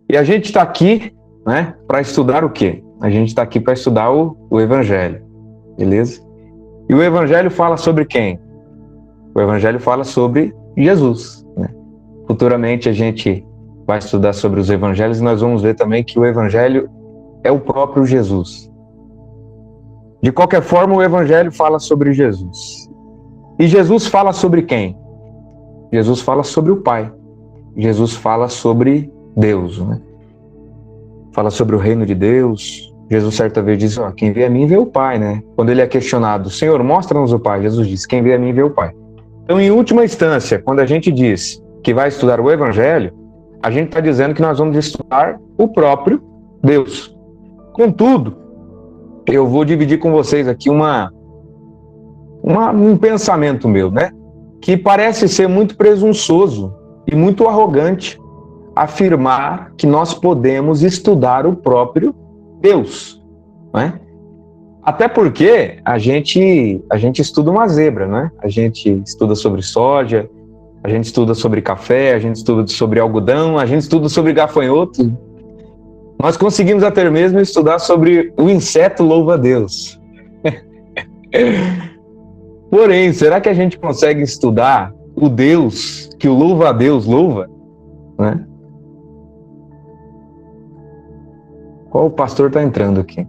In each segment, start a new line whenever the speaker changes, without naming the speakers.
E a gente está aqui, né, para estudar o quê? A gente está aqui para estudar o Evangelho, beleza? E o Evangelho fala sobre quem? O Evangelho fala sobre Jesus, né? Futuramente a gente vai estudar sobre os Evangelhos e nós vamos ver também que o Evangelho é o próprio Jesus. De qualquer forma, o Evangelho fala sobre Jesus. E Jesus fala sobre quem? Jesus fala sobre o Pai. Jesus fala sobre Deus, né? Fala sobre o reino de Deus. Jesus certa vez diz, quem vê a mim vê o Pai, né? Quando ele é questionado, Senhor, mostra-nos o Pai, Jesus diz, quem vê a mim vê o Pai. Então, em última instância, quando a gente diz que vai estudar o Evangelho, a gente está dizendo que nós vamos estudar o próprio Deus. Contudo, eu vou dividir com vocês aqui um pensamento meu, né? Que parece ser muito presunçoso e muito arrogante afirmar que nós podemos estudar o próprio Deus, né? Até porque a gente estuda uma zebra, né? A gente estuda sobre soja, a gente estuda sobre café, a gente estuda sobre algodão, a gente estuda sobre gafanhoto. Nós conseguimos até mesmo estudar sobre o inseto louva-a-Deus. Porém, será que a gente consegue estudar o Deus que o louva-a-Deus louva? Né? Qual o pastor está entrando aqui?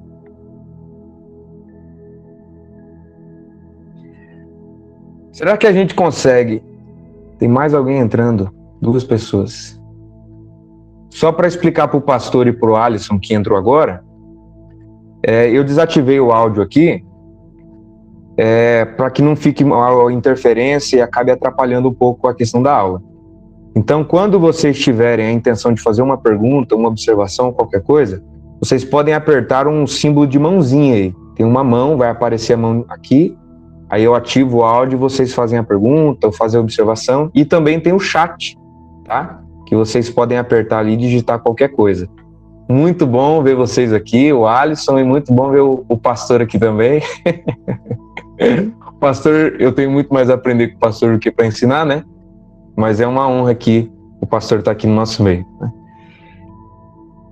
Será que a gente consegue? Tem mais alguém entrando? 2 pessoas. Só para explicar para o pastor e para o Alisson que entrou agora, eu desativei o áudio aqui para que não fique uma interferência e acabe atrapalhando um pouco a questão da aula. Então, quando vocês tiverem a intenção de fazer uma pergunta, uma observação, qualquer coisa, vocês podem apertar um símbolo de mãozinha aí. Tem uma mão, vai aparecer a mão aqui, aí eu ativo o áudio, vocês fazem a pergunta, ou fazem a observação, e também tem o chat, tá? Que vocês podem apertar ali e digitar qualquer coisa. Muito bom ver vocês aqui, o Alisson, e muito bom ver o pastor aqui também. Pastor, eu tenho muito mais a aprender com o pastor do que para ensinar, né? Mas é uma honra que o pastor está aqui no nosso meio, né?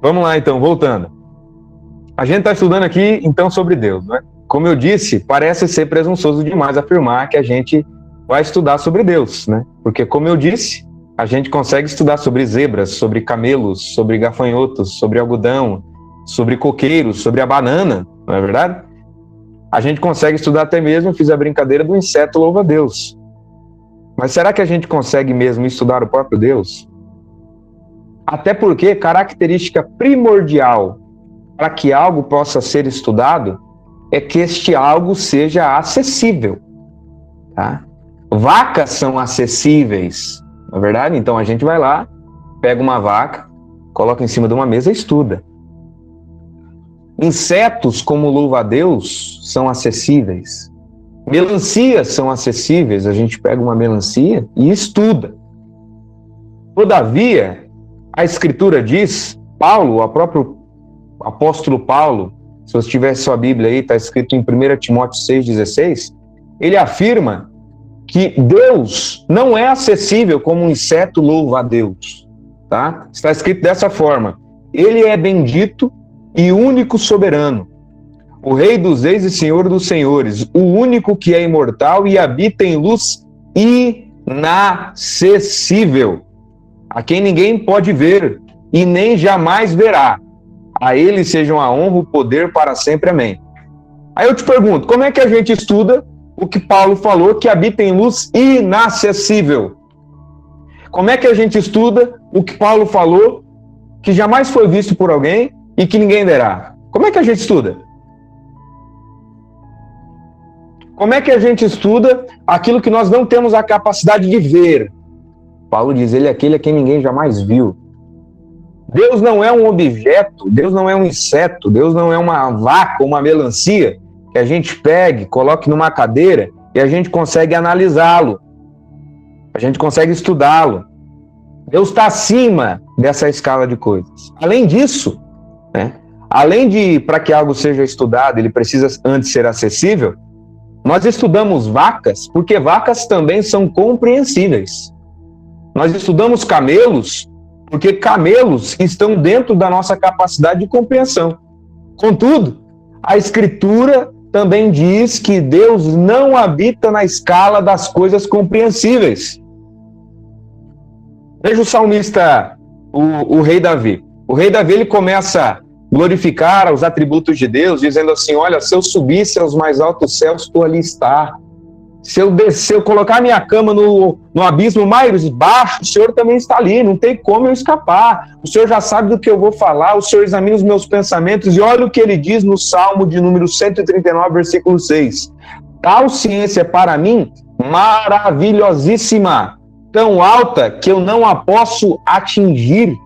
Vamos lá, então, voltando. A gente está estudando aqui, então, sobre Deus, né? Como eu disse, parece ser presunçoso demais afirmar que a gente vai estudar sobre Deus, né? Porque, como eu disse, a gente consegue estudar sobre zebras, sobre camelos, sobre gafanhotos, sobre algodão, sobre coqueiros, sobre a banana, não é verdade? A gente consegue estudar até mesmo, fiz a brincadeira do inseto louva-a-Deus. Mas será que a gente consegue mesmo estudar o próprio Deus? Até porque característica primordial para que algo possa ser estudado é que este algo seja acessível, tá? Vacas são acessíveis, não é verdade? Então a gente vai lá, pega uma vaca, coloca em cima de uma mesa e estuda. Insetos como o louva-a-Deus são acessíveis. Melancias são acessíveis, a gente pega uma melancia e estuda. Todavia, a Escritura diz, Paulo, o próprio apóstolo Paulo, se você tiver sua Bíblia aí, está escrito em 1 Timóteo 6,16, ele afirma que Deus não é acessível como um inseto louva-a-Deus, tá? Está escrito dessa forma, ele é bendito e único soberano, o Rei dos Reis e Senhor dos Senhores, o único que é imortal e habita em luz inacessível, a quem ninguém pode ver e nem jamais verá. A ele sejam a honra, o poder para sempre. Amém. Aí eu te pergunto, como é que a gente estuda o que Paulo falou, que habita em luz inacessível? Como é que a gente estuda o que Paulo falou, que jamais foi visto por alguém e que ninguém verá? Como é que a gente estuda? Como é que a gente estuda aquilo que nós não temos a capacidade de ver? Paulo diz, ele é aquele a quem ninguém jamais viu. Deus não é um objeto, Deus não é um inseto, Deus não é uma vaca, uma melancia que a gente pegue, coloque numa cadeira e a gente consegue analisá-lo, a gente consegue estudá-lo. Deus está acima dessa escala de coisas. Além disso, né, além de, para que algo seja estudado, ele precisa antes ser acessível, nós estudamos vacas porque vacas também são compreensíveis. Nós estudamos camelos porque camelos estão dentro da nossa capacidade de compreensão. Contudo, a Escritura também diz que Deus não habita na escala das coisas compreensíveis. Veja o salmista, o rei Davi. O rei Davi, ele começa a glorificar os atributos de Deus, dizendo assim: olha, se eu subisse aos mais altos céus, tu ali está. Se eu descer, eu colocar minha cama no abismo mais baixo, o Senhor também está ali, não tem como eu escapar. O Senhor já sabe do que eu vou falar, o Senhor examina os meus pensamentos, e olha o que ele diz no Salmo de número 139, versículo 6. Tal ciência para mim, maravilhosíssima, tão alta que eu não a posso atingir.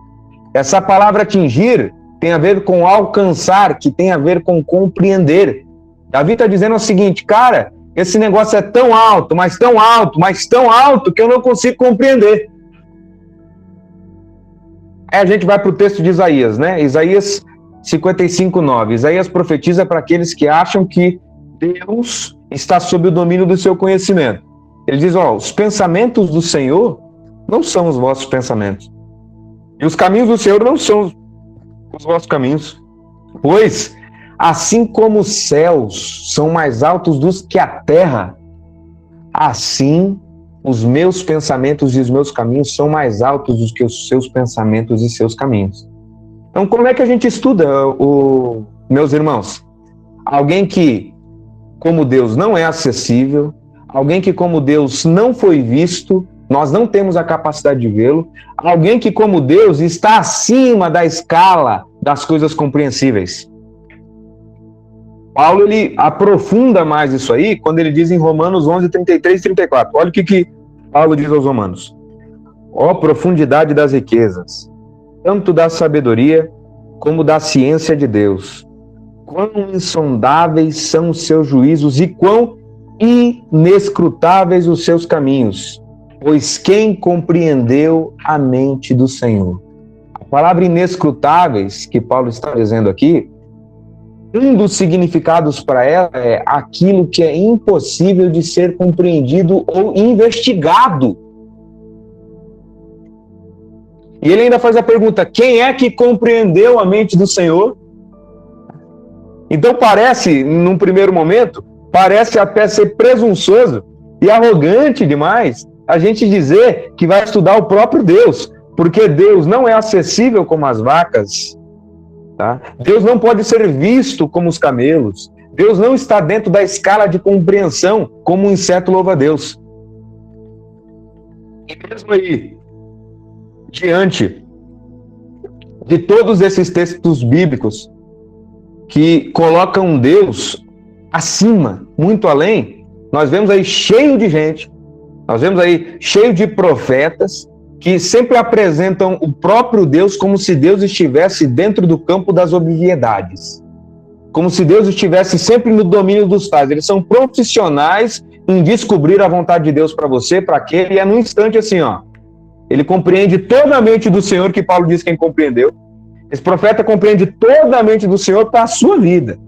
Essa palavra atingir tem a ver com alcançar, que tem a ver com compreender. Davi está dizendo o seguinte: cara, esse negócio é tão alto, mas tão alto, mas tão alto, que eu não consigo compreender. Aí a gente vai para o texto de Isaías, né? Isaías 55:9. Isaías profetiza para aqueles que acham que Deus está sob o domínio do seu conhecimento. Ele diz: ó, os pensamentos do Senhor não são os vossos pensamentos, e os caminhos do Senhor não são os vossos caminhos. Pois, assim como os céus são mais altos do que a terra, assim os meus pensamentos e os meus caminhos são mais altos do que os seus pensamentos e seus caminhos. Então, como é que a gente estuda, meus irmãos? Alguém que, como Deus, não é acessível, alguém que, como Deus, não foi visto, nós não temos a capacidade de vê-lo, alguém que, como Deus, está acima da escala das coisas compreensíveis. Paulo, ele aprofunda mais isso aí quando ele diz em Romanos 11, 33 e 34. Olha o que Paulo diz aos Romanos. Ó profundidade das riquezas, tanto da sabedoria como da ciência de Deus. Quão insondáveis são os seus juízos e quão inescrutáveis os seus caminhos. Pois quem compreendeu a mente do Senhor? A palavra inescrutáveis, que Paulo está dizendo aqui, um dos significados para ela é aquilo que é impossível de ser compreendido ou investigado. E ele ainda faz a pergunta: quem é que compreendeu a mente do Senhor? Então parece, num primeiro momento, parece até ser presunçoso e arrogante demais a gente dizer que vai estudar o próprio Deus, porque Deus não é acessível como as vacas, tá? Deus não pode ser visto como os camelos, Deus não está dentro da escala de compreensão como um inseto louva-a-Deus. E mesmo aí, diante de todos esses textos bíblicos que colocam Deus acima, muito além, nós vemos aí cheio de gente, nós vemos aí cheio de profetas que sempre apresentam o próprio Deus como se Deus estivesse dentro do campo das obviedades, como se Deus estivesse sempre no domínio dos tais. Eles são profissionais em descobrir a vontade de Deus para você, para aquele, e é num instante assim, ó. Ele compreende toda a mente do Senhor, que Paulo diz quem compreendeu. Esse profeta compreende toda a mente do Senhor para a sua vida.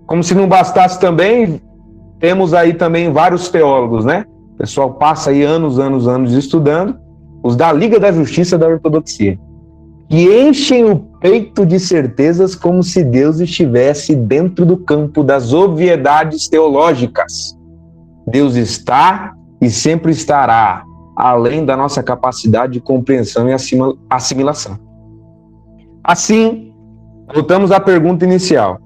Como se não bastasse também, temos aí também vários teólogos, né? O pessoal passa aí anos estudando, os da Liga da Justiça da Ortodoxia, que enchem o peito de certezas como se Deus estivesse dentro do campo das obviedades teológicas. Deus está e sempre estará além da nossa capacidade de compreensão e assimilação. Assim, voltamos à pergunta inicial.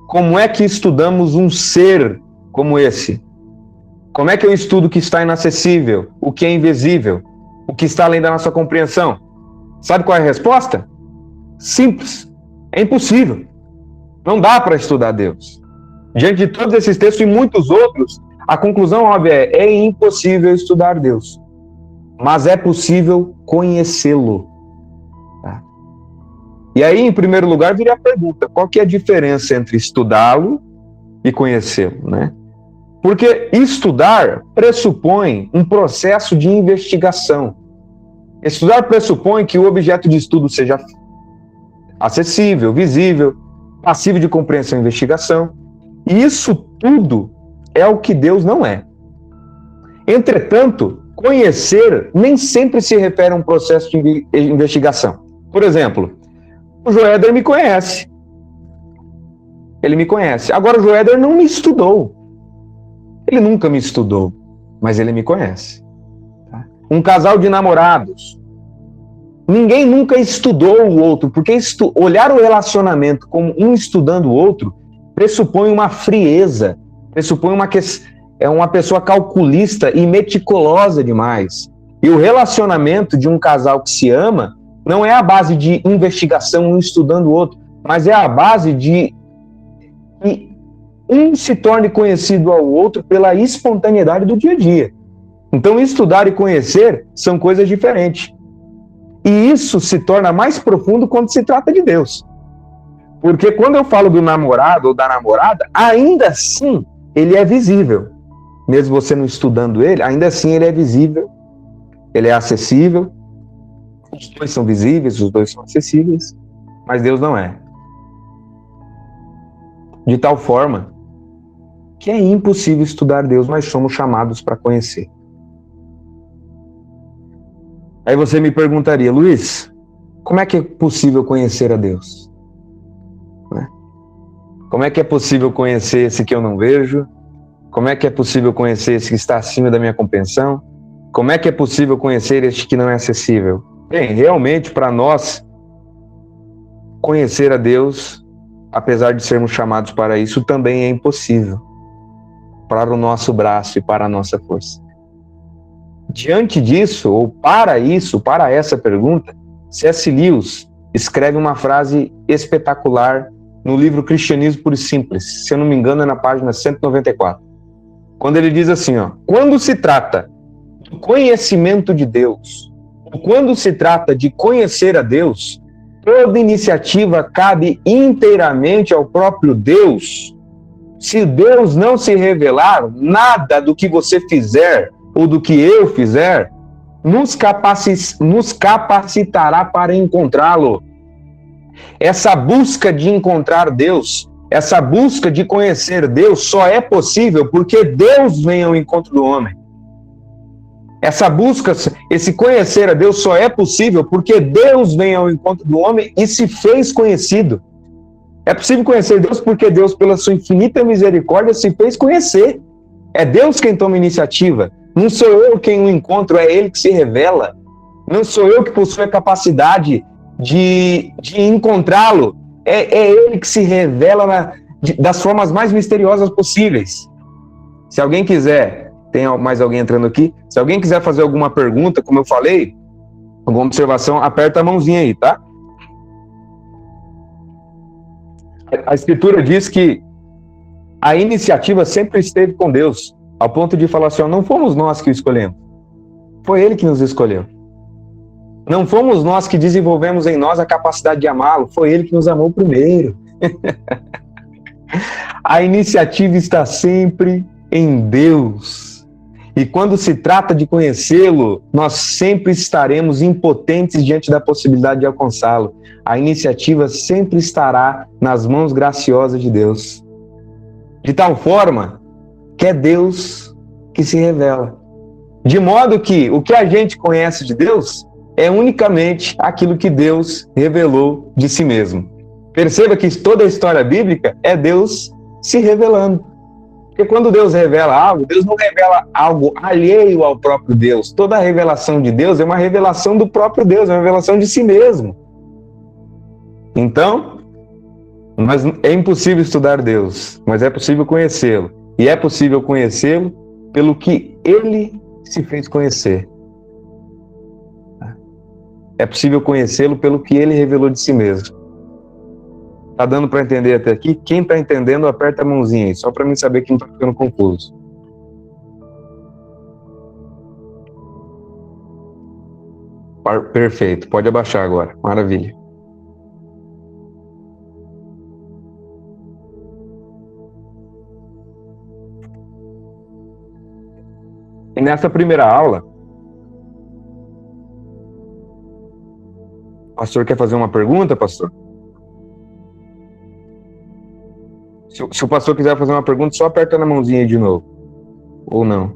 Como é que estudamos um ser como esse? Como é que eu estudo o que está inacessível, o que é invisível, o que está além da nossa compreensão? Sabe qual é a resposta? Simples. É impossível. Não dá para estudar Deus. Diante de todos esses textos e muitos outros, a conclusão óbvia é impossível estudar Deus. Mas é possível conhecê-lo. Tá? E aí, em primeiro lugar, viria a pergunta: qual que é a diferença entre estudá-lo e conhecê-lo, né? Porque estudar pressupõe um processo de investigação. Estudar pressupõe que o objeto de estudo seja acessível, visível, passível de compreensão e investigação. E isso tudo é o que Deus não é. Entretanto, conhecer nem sempre se refere a um processo de investigação. Por exemplo, o Joéder me conhece. Ele me conhece. Agora, o Joéder não me estudou. Ele nunca me estudou, mas ele me conhece. Tá? Um casal de namorados. Ninguém nunca estudou o outro, porque olhar o relacionamento como um estudando o outro pressupõe uma frieza, pressupõe uma pessoa calculista e meticulosa demais. E o relacionamento de um casal que se ama não é a base de investigação, um estudando o outro, mas é a base de que um se torne conhecido ao outro pela espontaneidade do dia a dia. Então, estudar e conhecer são coisas diferentes. E isso se torna mais profundo quando se trata de Deus. Porque quando eu falo do namorado ou da namorada, ainda assim ele é visível. Mesmo você não estudando ele, ainda assim ele é visível, ele é acessível. Os dois são visíveis, os dois são acessíveis, mas Deus não é. De tal forma que é impossível estudar Deus, mas somos chamados para conhecer. Aí você me perguntaria, Luiz, como é que é possível conhecer a Deus? Como é que é possível conhecer esse que eu não vejo? Como é que é possível conhecer esse que está acima da minha compreensão? Como é que é possível conhecer este que não é acessível? Bem, realmente para nós, conhecer a Deus, apesar de sermos chamados para isso, também é impossível para o nosso braço e para a nossa força. Diante disso, ou para isso, para essa pergunta, C.S. Lewis escreve uma frase espetacular no livro Cristianismo Puro e Simples, se eu não me engano é na página 194, quando ele diz assim, quando se trata do conhecimento de Deus, ou quando se trata de conhecer a Deus, toda iniciativa cabe inteiramente ao próprio Deus. Se Deus não se revelar, nada do que você fizer ou do que eu fizer nos capacitará para encontrá-lo. Essa busca de encontrar Deus, essa busca de conhecer Deus só é possível porque Deus vem ao encontro do homem. Essa busca, esse conhecer a Deus só é possível porque Deus vem ao encontro do homem e se fez conhecido. É possível conhecer Deus porque Deus, pela sua infinita misericórdia, se fez conhecer. É Deus quem toma iniciativa. Não sou eu quem o encontro, é Ele que se revela. Não sou eu que possuo a capacidade de encontrá-lo. É Ele que se revela das formas mais misteriosas possíveis. Se alguém quiser, tem mais alguém entrando aqui, se alguém quiser fazer alguma pergunta, como eu falei, alguma observação, aperta a mãozinha aí, tá? A Escritura diz que a iniciativa sempre esteve com Deus, ao ponto de falar assim, não fomos nós que o escolhemos, foi Ele que nos escolheu. Não fomos nós que desenvolvemos em nós a capacidade de amá-lo, foi Ele que nos amou primeiro. A iniciativa está sempre em Deus. E quando se trata de conhecê-lo, nós sempre estaremos impotentes diante da possibilidade de alcançá-lo. A iniciativa sempre estará nas mãos graciosas de Deus. De tal forma que é Deus que se revela. De modo que o que a gente conhece de Deus é unicamente aquilo que Deus revelou de si mesmo. Perceba que toda a história bíblica é Deus se revelando. Porque quando Deus revela algo, Deus não revela algo alheio ao próprio Deus. Toda a revelação de Deus é uma revelação do próprio Deus, é uma revelação de si mesmo. Então, mas é impossível estudar Deus, mas é possível conhecê-lo. E é possível conhecê-lo pelo que Ele se fez conhecer. É possível conhecê-lo pelo que Ele revelou de si mesmo. Tá dando para entender até aqui? Quem tá entendendo, aperta a mãozinha aí, só para mim saber que não tá ficando confuso. Perfeito, pode abaixar agora. Maravilha. E nessa primeira aula, o pastor quer fazer uma pergunta, pastor? Se o pastor quiser fazer uma pergunta, só aperta na mãozinha aí de novo. Ou não.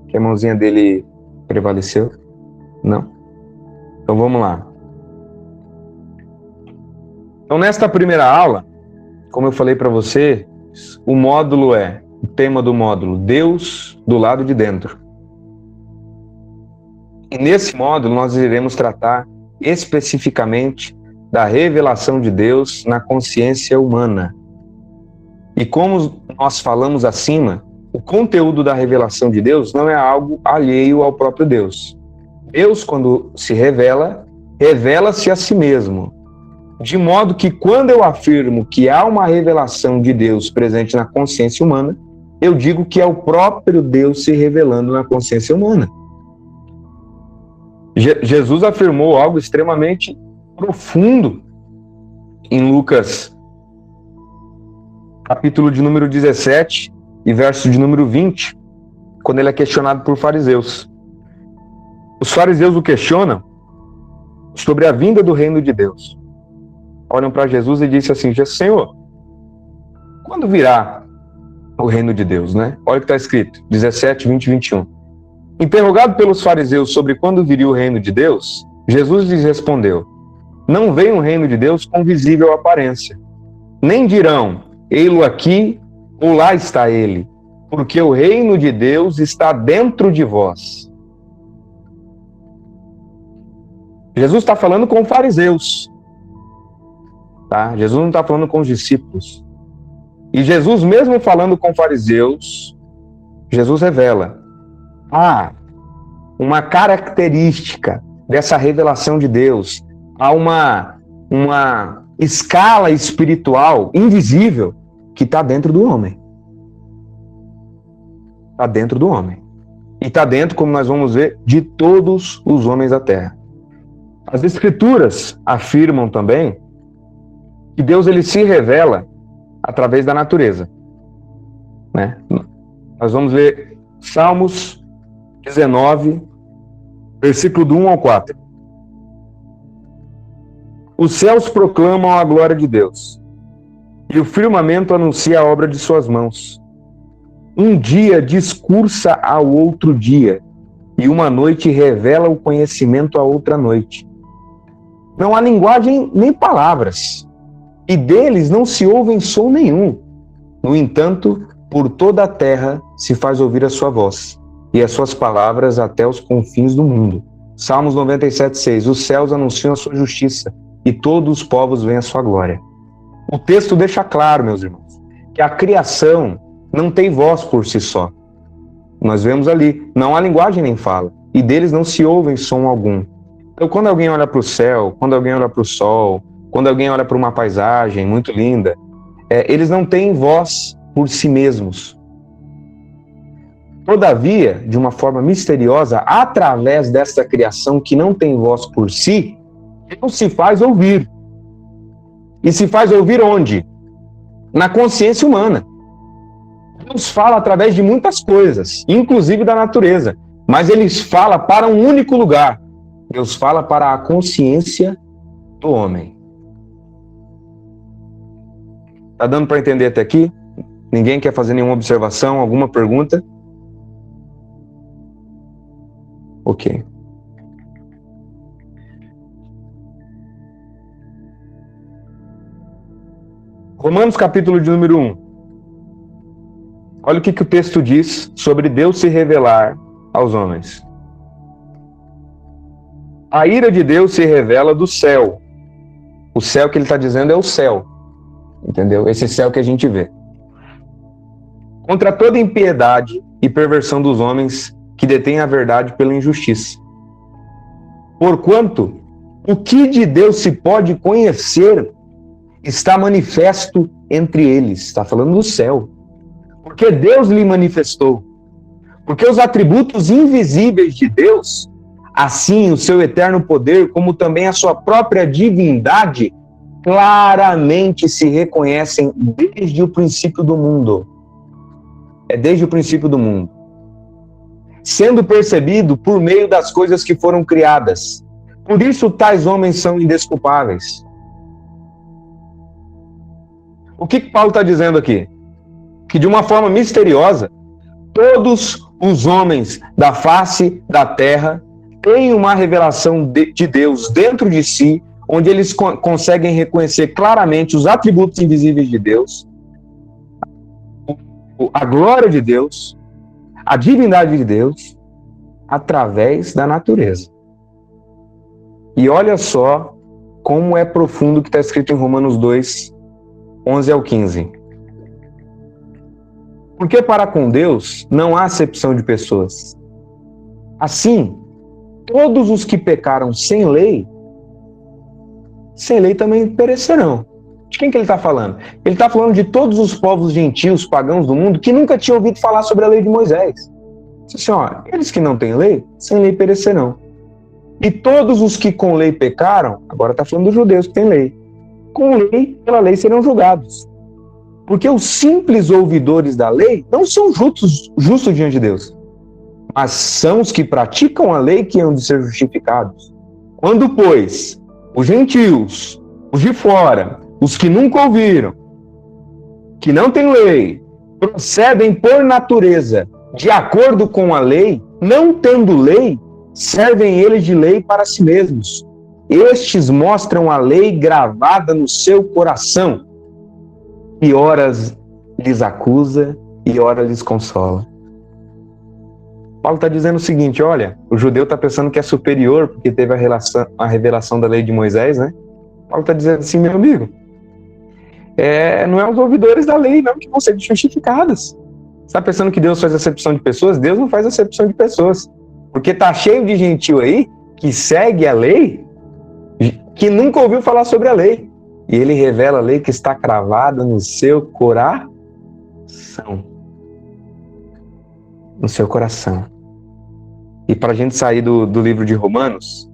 Que a mãozinha dele Prevaleceu? Não? Então vamos lá. Então nesta primeira aula, como eu falei para você, o tema do módulo, Deus do lado de dentro. E nesse módulo nós iremos tratar especificamente da revelação de Deus na consciência humana. E como nós falamos acima, o conteúdo da revelação de Deus não é algo alheio ao próprio Deus. Deus, quando se revela, revela-se a si mesmo. De modo que quando eu afirmo que há uma revelação de Deus presente na consciência humana, eu digo que é o próprio Deus se revelando na consciência humana. Jesus afirmou algo extremamente profundo em Lucas, capítulo de número 17 e verso de número 20, quando ele é questionado por fariseus. Os fariseus o questionam sobre a vinda do reino de Deus. Olham para Jesus e dizem assim: Senhor, quando virá o reino de Deus, né? Olha o que está escrito, 17, 20 e 21. Interrogado pelos fariseus sobre quando viria o reino de Deus, Jesus lhes respondeu: não vem o reino de Deus com visível aparência. Nem dirão, ei-lo aqui ou lá está ele, porque o reino de Deus está dentro de vós. Jesus está falando com fariseus. Tá? Jesus não está falando com os discípulos. E Jesus, mesmo falando com fariseus, Jesus revela: há uma característica dessa revelação de Deus, há uma escala espiritual invisível que está dentro do homem. Está dentro do homem. E está dentro, como nós vamos ver, de todos os homens da terra. As Escrituras afirmam também que Deus ele se revela através da natureza. Né? Nós vamos ver Salmos 19, versículo do 1 ao 4. Os céus proclamam a glória de Deus, e o firmamento anuncia a obra de suas mãos. Um dia discursa ao outro dia, e uma noite revela o conhecimento à outra noite. Não há linguagem nem palavras, e deles não se ouve som nenhum. No entanto, por toda a terra se faz ouvir a sua voz, e as suas palavras até os confins do mundo. Salmos 97, 6. Os céus anunciam a sua justiça, e todos os povos veem a sua glória. O texto deixa claro, meus irmãos, que a criação não tem voz por si só. Nós vemos ali, não há linguagem nem fala, e deles não se ouve som algum. Então, quando alguém olha para o céu, quando alguém olha para o sol, quando alguém olha para uma paisagem muito linda, eles não têm voz por si mesmos. Todavia, de uma forma misteriosa, através dessa criação que não tem voz por si, Deus se faz ouvir. E se faz ouvir onde? Na consciência humana. Deus fala através de muitas coisas, inclusive da natureza, mas ele fala para um único lugar. Deus fala para a consciência do homem. Tá dando para entender até aqui? Ninguém quer fazer nenhuma observação, alguma pergunta? Ok. Romanos capítulo de número 1. Olha o que o texto diz sobre Deus se revelar aos homens. A ira de Deus se revela do céu. O céu que ele está dizendo é o céu. Entendeu? Esse céu que a gente vê. Contra toda impiedade e perversão dos homens que detêm a verdade pela injustiça. Porquanto, o que de Deus se pode conhecer está manifesto entre eles. Está falando do céu. Porque Deus lhe manifestou. Porque os atributos invisíveis de Deus, assim o seu eterno poder, como também a sua própria divindade, claramente se reconhecem desde o princípio do mundo. É desde o princípio do mundo. Sendo percebido por meio das coisas que foram criadas. Por isso tais homens são indesculpáveis. O que Paulo está dizendo aqui? Que de uma forma misteriosa, todos os homens da face da terra têm uma revelação de Deus dentro de si, onde eles conseguem reconhecer claramente os atributos invisíveis de Deus, a glória de Deus, a divindade de Deus, através da natureza. E olha só como é profundo o que está escrito em Romanos 2, 11 ao 15. Porque para com Deus não há acepção de pessoas. Assim, todos os que pecaram sem lei também perecerão. De quem que ele está falando? Ele está falando de todos os povos gentios, pagãos do mundo, que nunca tinham ouvido falar sobre a lei de Moisés. Assim, ó, eles que não têm lei, sem lei perecerão. E todos os que com lei pecaram, agora está falando dos judeus que têm lei, com lei, pela lei serão julgados. Porque os simples ouvidores da lei não são justos diante de Deus, mas são os que praticam a lei que hão de ser justificados. Quando, pois, os gentios, os de fora, os que nunca ouviram, que não têm lei, procedem por natureza de acordo com a lei, não tendo lei, servem eles de lei para si mesmos. Estes mostram a lei gravada no seu coração, e horas lhes acusa, e ora lhes consola. Paulo está dizendo o seguinte, olha, o judeu está pensando que é superior, porque teve a revelação da lei de Moisés, né? Paulo está dizendo assim, meu amigo, não é os ouvidores da lei não que vão ser justificados. Você está pensando que Deus faz acepção de pessoas? Deus não faz acepção de pessoas. Porque está cheio de gentil aí que segue a lei, que nunca ouviu falar sobre a lei. E ele revela a lei que está cravada no seu coração. No seu coração. E para a gente sair do livro de Romanos,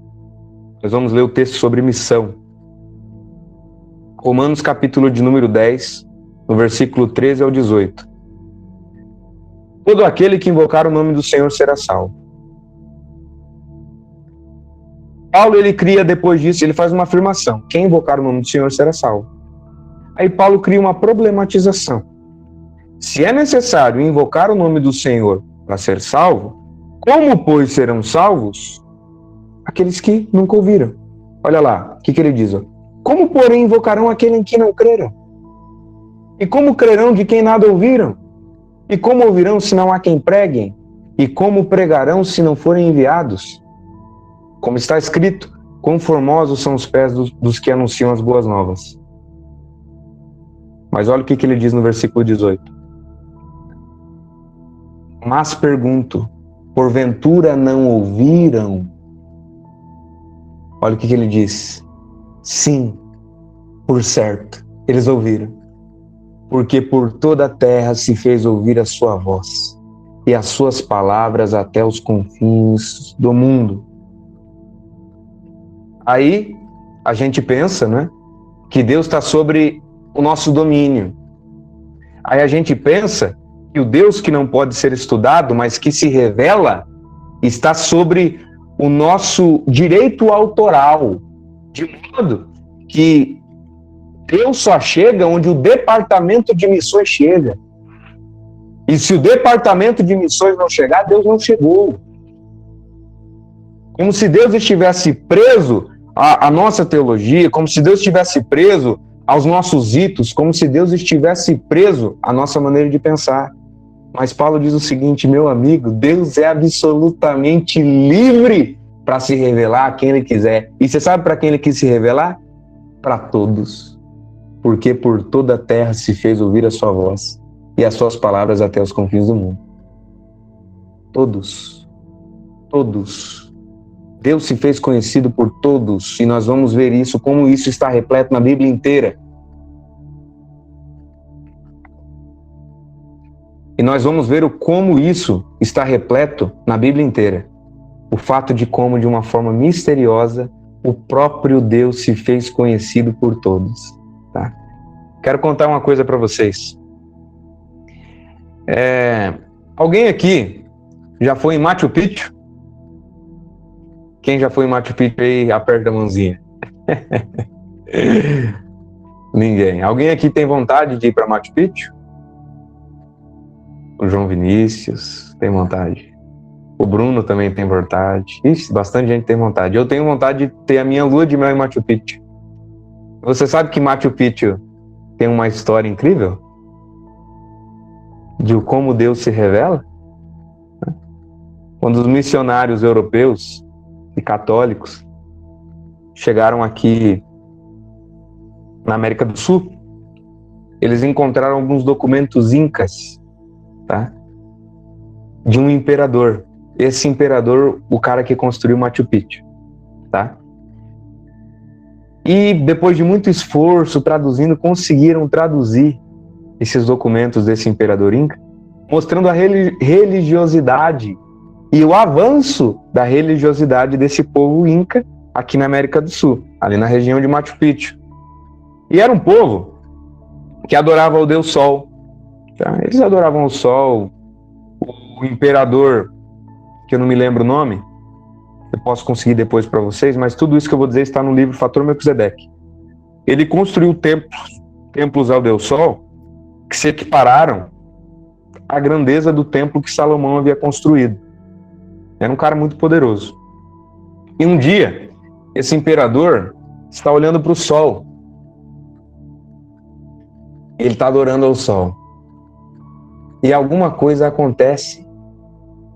nós vamos ler o texto sobre missão. Romanos capítulo de número 10, no versículo 13 ao 18. Todo aquele que invocar o nome do Senhor será salvo. Paulo, ele cria depois disso, ele faz uma afirmação. Quem invocar o nome do Senhor será salvo. Aí Paulo cria uma problematização. Se é necessário invocar o nome do Senhor para ser salvo, como, pois, serão salvos aqueles que nunca ouviram? Olha lá, o que ele diz? Como, porém, invocarão aquele em que não creram? E como crerão de quem nada ouviram? E como ouvirão se não há quem preguem? E como pregarão se não forem enviados? Como está escrito, quão formosos são os pés dos que anunciam as boas novas. Mas olha o que ele diz no versículo 18. Mas pergunto, porventura não ouviram? Olha o que ele diz. Sim, por certo, eles ouviram. Porque por toda a terra se fez ouvir a sua voz, e as suas palavras até os confins do mundo. Aí a gente pensa, né, que Deus está sobre o nosso domínio. Aí a gente pensa que o Deus que não pode ser estudado, mas que se revela, está sobre o nosso direito autoral, de modo que Deus só chega onde o departamento de missões chega. E se o departamento de missões não chegar, Deus não chegou. Como se Deus estivesse preso à nossa teologia, como se Deus estivesse preso aos nossos ritos, como se Deus estivesse preso à nossa maneira de pensar. Mas Paulo diz o seguinte, meu amigo, Deus é absolutamente livre para se revelar a quem Ele quiser. E você sabe para quem Ele quis se revelar? Para todos. Porque por toda a terra se fez ouvir a sua voz e as suas palavras até os confins do mundo. Todos. Todos. Deus se fez conhecido por todos, e nós vamos ver isso, como isso está repleto na Bíblia inteira. E nós vamos ver como isso está repleto na Bíblia inteira. O fato de como, de uma forma misteriosa, o próprio Deus se fez conhecido por todos. Tá? Quero contar uma coisa para vocês. Alguém aqui já foi em Machu Picchu? Quem já foi em Machu Picchu aí, aperta a mãozinha. Ninguém. Alguém aqui tem vontade de ir para Machu Picchu? O João Vinícius. tem vontade. O Bruno também tem vontade. Ixi, bastante gente tem vontade. Eu tenho vontade de ter a minha lua de mel em Machu Picchu. Você sabe que Machu Picchu tem uma história incrível? De como Deus se revela? Quando os missionários europeus e católicos chegaram aqui na América do Sul, eles encontraram alguns documentos incas, tá? De um imperador. Esse imperador, o cara que construiu Machu Picchu, tá? E depois de muito esforço traduzindo, conseguiram traduzir esses documentos desse imperador inca, mostrando a religiosidade e o avanço da religiosidade desse povo inca aqui na América do Sul, ali na região de Machu Picchu. E era um povo que adorava o Deus Sol. Tá? Eles adoravam o Sol. O imperador, que eu não me lembro o nome, eu posso conseguir depois para vocês, mas tudo isso que eu vou dizer está no livro Fator Melquisedeque. Ele construiu templos ao Deus Sol que se equipararam à grandeza do templo que Salomão havia construído. Era um cara muito poderoso. E um dia, esse imperador está olhando para o Sol. Ele está adorando ao Sol. E alguma coisa acontece.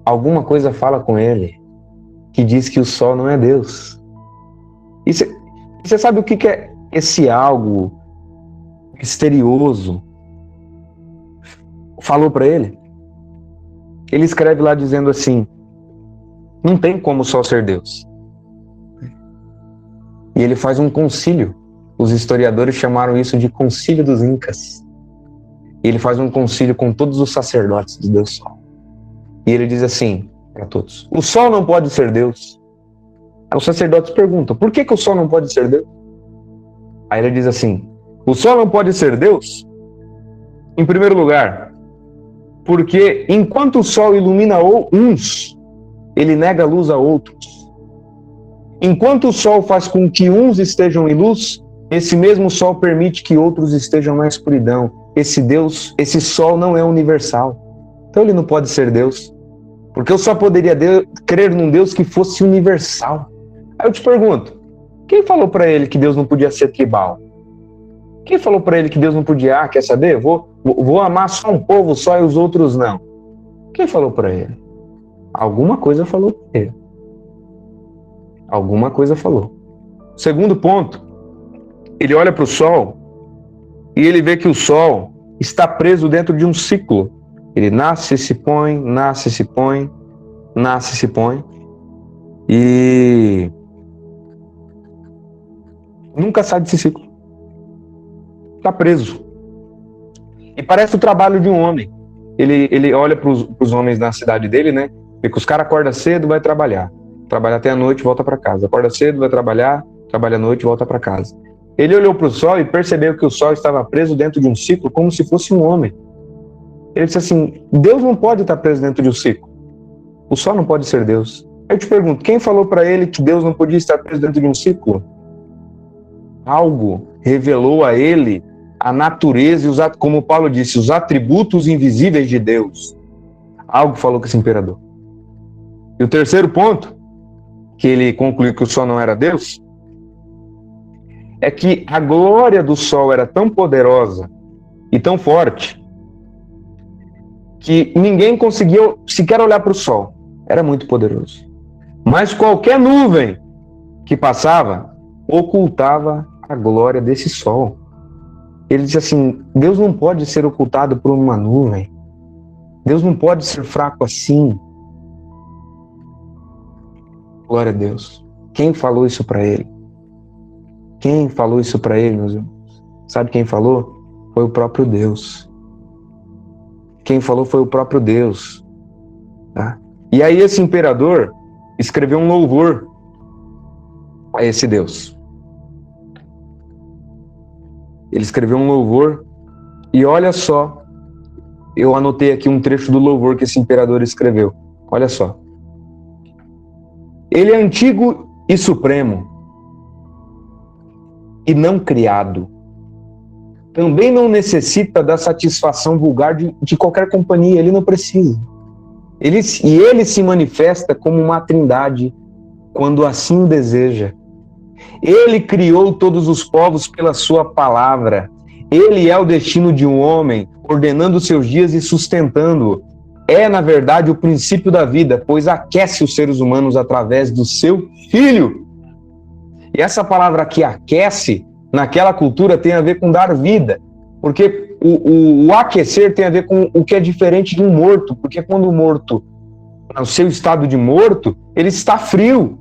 Alguma coisa fala com ele que diz que o Sol não é Deus. E você sabe o que é esse algo misterioso? Falou para ele. Ele escreve lá dizendo assim: não tem como o Sol ser Deus. E ele faz um concílio. Os historiadores chamaram isso de concílio dos Incas. E ele faz um concílio com todos os sacerdotes do Deus Sol. E ele diz assim para todos: o Sol não pode ser Deus. Aí os sacerdotes perguntam: por que o Sol não pode ser Deus? Aí ele diz assim: o Sol não pode ser Deus, em primeiro lugar, porque enquanto o Sol ilumina uns, ele nega a luz a outros. Enquanto o Sol faz com que uns estejam em luz, esse mesmo Sol permite que outros estejam na escuridão. Esse Sol não é universal. Então ele não pode ser Deus. Porque eu só poderia crer num Deus que fosse universal. Aí eu te pergunto, quem falou para ele que Deus não podia ser tribal? Quem falou para ele que Deus não podia, quer saber? Vou amar só um povo só e os outros não. Quem falou para ele? Alguma coisa falou para ele. Alguma coisa falou. Segundo ponto, ele olha para o Sol e ele vê que o Sol está preso dentro de um ciclo. Ele nasce, se põe, nasce, se põe, nasce, se põe. E nunca sai desse ciclo. Está preso. E parece o trabalho de um homem. Ele olha para os homens na cidade dele, né? Vê que os caras acordam cedo, vai trabalhar. Trabalha até a noite, volta para casa. Acorda cedo, vai trabalhar, trabalha à noite, volta para casa. Ele olhou para o Sol e percebeu que o Sol estava preso dentro de um ciclo como se fosse um homem. Ele disse assim: Deus não pode estar preso dentro de um ciclo. O Sol não pode ser Deus. Eu te pergunto, quem falou para ele que Deus não podia estar preso dentro de um ciclo? Algo revelou a ele a natureza e como Paulo disse, os atributos invisíveis de Deus. Algo falou com esse imperador. E o terceiro ponto, que ele concluiu que o Sol não era Deus, é que a glória do Sol era tão poderosa e tão forte que ninguém conseguia sequer olhar para o Sol. Era muito poderoso. Mas qualquer nuvem que passava ocultava a glória desse Sol. Ele disse assim: Deus não pode ser ocultado por uma nuvem. Deus não pode ser fraco assim. Glória a Deus. Quem falou isso para ele? Quem falou isso para ele, meus irmãos? Sabe quem falou? Foi o próprio Deus. Quem falou foi o próprio Deus. Tá? E aí esse imperador escreveu um louvor a esse Deus. Ele escreveu um louvor e olha só, eu anotei aqui um trecho do louvor que esse imperador escreveu. Olha só. Ele é antigo e supremo, e não criado. Também não necessita da satisfação vulgar de qualquer companhia, ele não precisa. Ele se manifesta como uma trindade quando assim o deseja. Ele criou todos os povos pela sua palavra. Ele é o destino de um homem, ordenando seus dias e sustentando-o. É, na verdade, o princípio da vida, pois aquece os seres humanos através do seu Filho. E essa palavra aqui, aquece, naquela cultura tem a ver com dar vida. Porque o aquecer tem a ver com o que é diferente de um morto. Porque quando o morto, no seu estado de morto, ele está frio.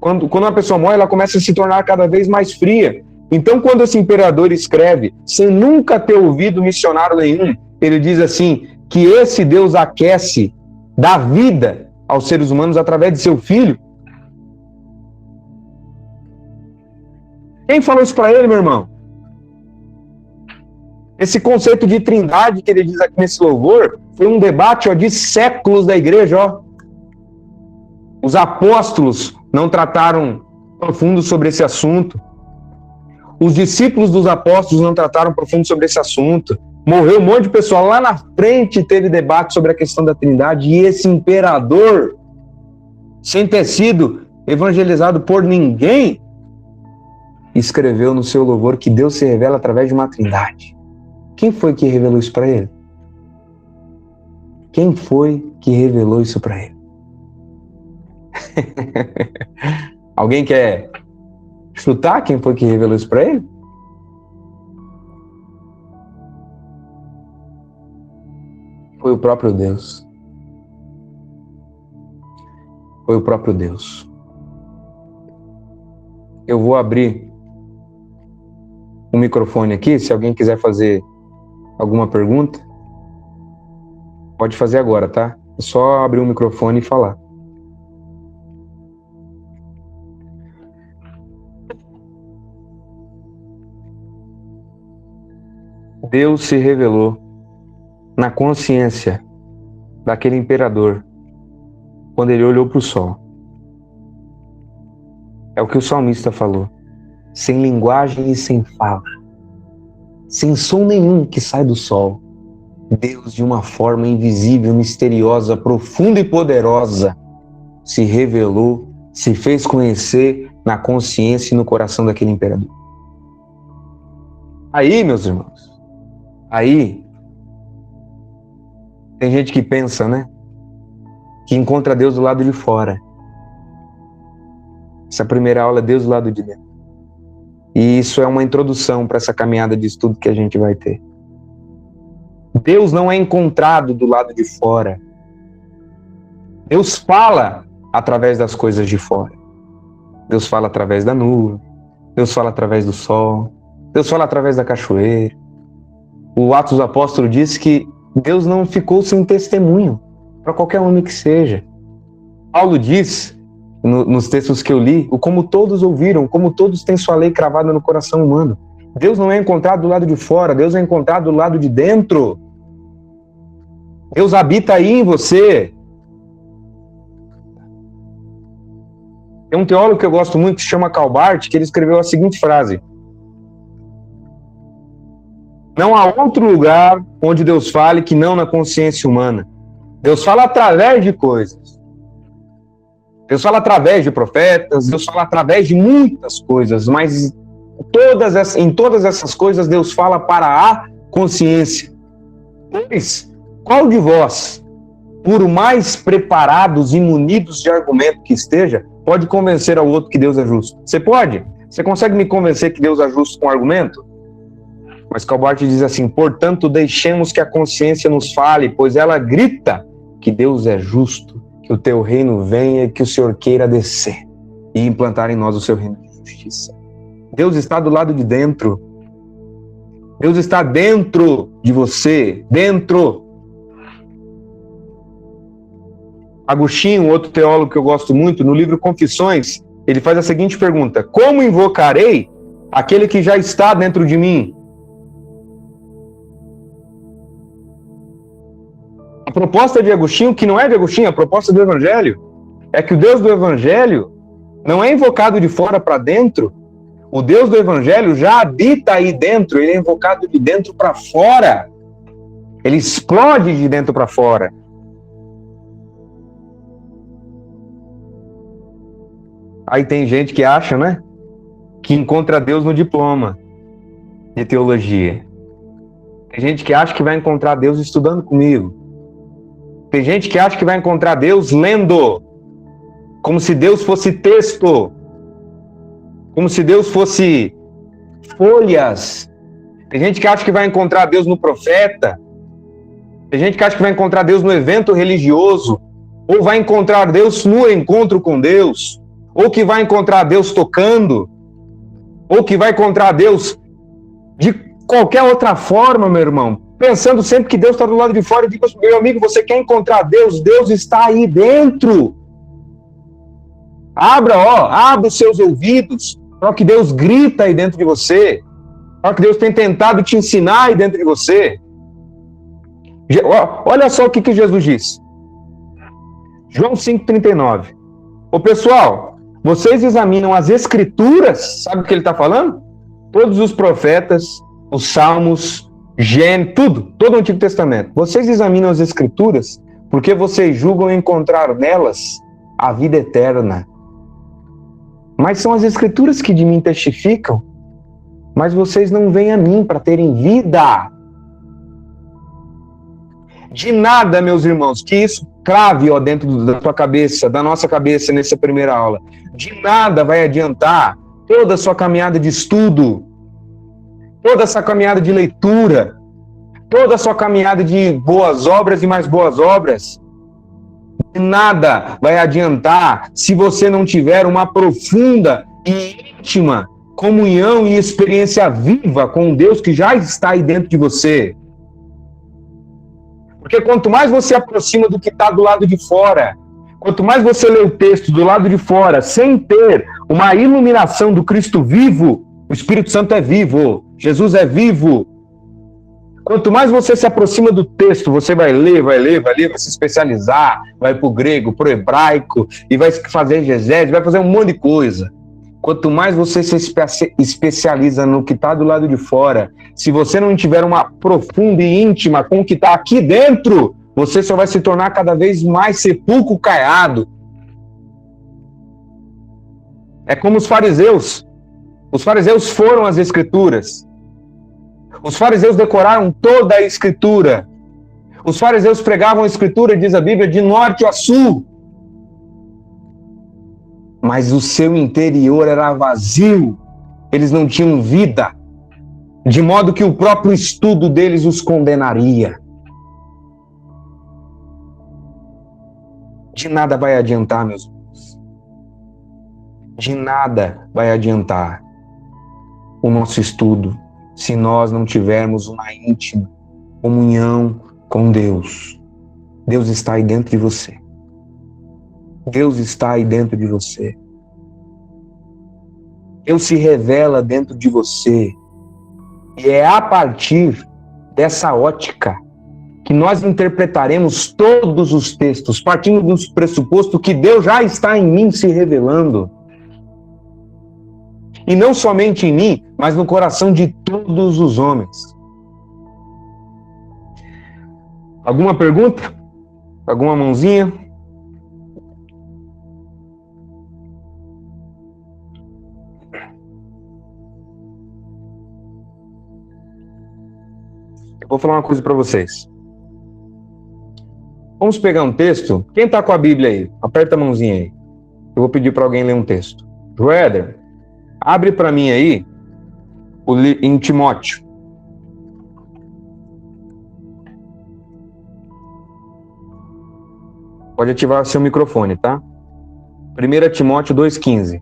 Quando uma pessoa morre, ela começa a se tornar cada vez mais fria. Então, quando esse imperador escreve, sem nunca ter ouvido missionário nenhum, ele diz assim, que esse Deus aquece, dá vida aos seres humanos através de seu Filho. Quem falou isso para ele, meu irmão? Esse conceito de trindade que ele diz aqui nesse louvor, foi um debate de séculos da igreja. Os apóstolos não trataram profundo sobre esse assunto. Os discípulos dos apóstolos não trataram profundo sobre esse assunto. Morreu um monte de pessoal. Lá na frente teve debate sobre a questão da trindade. E esse imperador, sem ter sido evangelizado por ninguém, escreveu no seu louvor que Deus se revela através de uma trindade. Quem foi que revelou isso para ele? Quem foi que revelou isso para ele? Alguém quer chutar quem foi que revelou isso para ele? Foi o próprio Deus. Foi o próprio Deus. Eu vou abrir o microfone aqui, se alguém quiser fazer alguma pergunta, pode fazer agora, tá? É só abrir o microfone e falar. Deus se revelou na consciência daquele imperador quando ele olhou para o sol. É o que o salmista falou. Sem linguagem e sem fala, sem som nenhum que sai do sol, Deus, de uma forma invisível, misteriosa, profunda e poderosa, se revelou, se fez conhecer na consciência e no coração daquele imperador. Aí, meus irmãos, aí tem gente que pensa, né, que encontra Deus do lado de fora. Essa primeira aula é Deus do lado de dentro. E isso é uma introdução para essa caminhada de estudo que a gente vai ter. Deus não é encontrado do lado de fora. Deus fala através das coisas de fora. Deus fala através da nuvem. Deus fala através do sol. Deus fala através da cachoeira. O Atos dos Apóstolos diz que Deus não ficou sem testemunho para qualquer homem que seja. Paulo diz, nos textos que eu li, o como todos ouviram, como todos têm sua lei cravada no coração humano. Deus não é encontrado do lado de fora, Deus é encontrado do lado de dentro. Deus habita aí em você. Tem um teólogo que eu gosto muito que se chama Karl Barth, que ele escreveu a seguinte frase: não há outro lugar onde Deus fale que não na consciência humana. Deus fala através de coisas. Deus fala através de profetas, Deus fala através de muitas coisas, mas em todas essas coisas Deus fala para a consciência. Pois, qual de vós, por mais preparados e munidos de argumento que esteja, pode convencer ao outro que Deus é justo? Você pode? Você consegue me convencer que Deus é justo com argumento? Mas Karl Barth diz assim: portanto, deixemos que a consciência nos fale, pois ela grita que Deus é justo, que o teu reino venha e que o Senhor queira descer e implantar em nós o seu reino de justiça. Deus está do lado de dentro. Deus está dentro de você, dentro. Agostinho, outro teólogo que eu gosto muito, no livro Confissões, ele faz a seguinte pergunta: como invocarei aquele que já está dentro de mim? A proposta de Agostinho, que não é de Agostinho, a proposta do Evangelho, é que o Deus do Evangelho não é invocado de fora para dentro. O Deus do Evangelho já habita aí dentro, ele é invocado de dentro para fora. Ele explode de dentro para fora. Aí tem gente que acha, né, que encontra Deus no diploma de teologia. Tem gente que acha que vai encontrar Deus estudando comigo. Tem gente que acha que vai encontrar Deus lendo, como se Deus fosse texto, como se Deus fosse folhas. Tem gente que acha que vai encontrar Deus no profeta. Tem gente que acha que vai encontrar Deus no evento religioso, ou vai encontrar Deus no encontro com Deus, ou que vai encontrar Deus tocando, ou que vai encontrar Deus de qualquer outra forma, meu irmão, pensando sempre que Deus está do lado de fora. Eu digo, meu amigo, você quer encontrar Deus? Deus está aí dentro. Abra os seus ouvidos para o que Deus grita aí dentro de você, para o que Deus tem tentado te ensinar aí dentro de você. Olha só o que Jesus disse. João 5,39. Ô pessoal, vocês examinam as escrituras, sabe o que ele está falando? Todos os profetas, os salmos, Gênesis, todo o Antigo Testamento. Vocês examinam as escrituras porque vocês julgam encontrar nelas a vida eterna. Mas são as escrituras que de mim testificam, mas vocês não vêm a mim para terem vida. De nada, meus irmãos, que isso crave dentro da tua cabeça, da nossa cabeça nessa primeira aula. De nada vai adiantar toda a sua caminhada de estudo, toda essa caminhada de leitura, toda a sua caminhada de boas obras e mais boas obras. De nada vai adiantar se você não tiver uma profunda e íntima comunhão e experiência viva com Deus que já está aí dentro de você. Porque quanto mais você aproxima do que está do lado de fora, quanto mais você lê o texto do lado de fora, sem ter uma iluminação do Cristo vivo, o Espírito Santo é vivo, Jesus é vivo. Quanto mais você se aproxima do texto, você vai ler, vai se especializar, vai para o grego, para o hebraico, e vai fazer exegese, vai fazer um monte de coisa. Quanto mais você se especializa no que está do lado de fora, se você não tiver uma profunda e íntima com o que está aqui dentro, você só vai se tornar cada vez mais sepulcro caiado. É como os fariseus. Os fariseus foram às Escrituras. Os fariseus decoraram toda a Escritura. Os fariseus pregavam a Escritura, diz a Bíblia, de norte a sul. Mas o seu interior era vazio. Eles não tinham vida. De modo que o próprio estudo deles os condenaria. De nada vai adiantar, meus irmãos. De nada vai adiantar o nosso estudo se nós não tivermos uma íntima comunhão com Deus. Deus está aí dentro de você. Deus está aí dentro de você. Deus se revela dentro de você. E é a partir dessa ótica que nós interpretaremos todos os textos, partindo do pressuposto que Deus já está em mim se revelando. E não somente em mim, mas no coração de todos os homens. Alguma pergunta? Alguma mãozinha? Eu vou falar uma coisa para vocês. Vamos pegar um texto. Quem está com a Bíblia aí? Aperta a mãozinha aí. Eu vou pedir para alguém ler um texto. Joéder, abre para mim aí em Timóteo. Pode ativar seu microfone, tá? 1 Timóteo 2,15.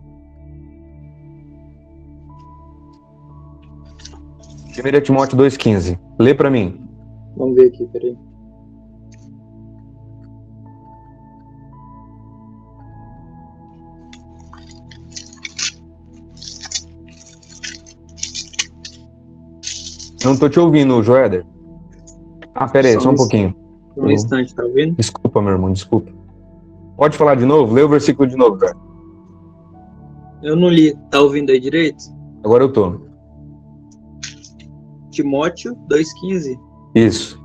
1 Timóteo 2,15. Lê para mim.
Vamos ver aqui, peraí.
Não tô te ouvindo, Joéder. Peraí, só um pouquinho.
Um instante, tá ouvindo?
Desculpa, meu irmão, desculpa. Pode falar de novo? Lê o versículo de novo, velho.
Eu não li. Tá ouvindo aí direito?
Agora eu tô.
Timóteo 2,15.
Isso.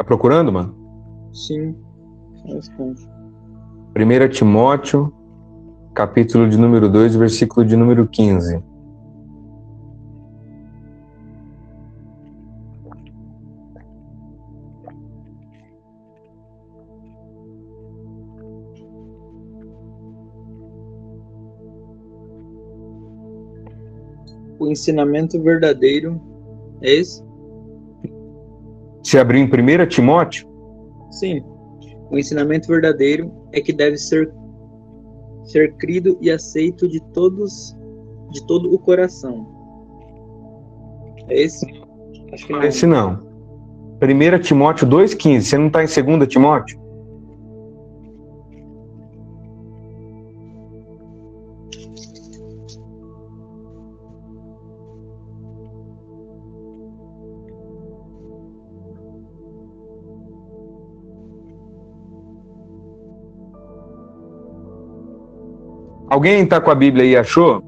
Tá procurando, mano?
Sim. Bastante.
1 Timóteo, capítulo de número 2, versículo de número 15.
O ensinamento verdadeiro é esse?
Se abrir em 1 Timóteo,
Sim. O ensinamento verdadeiro é que deve ser crido e aceito de todo o coração. É esse? Acho que não.
esse não. 1 Timóteo 2,15. Você não está em 2 Timóteo? Alguém está com a Bíblia aí, achou?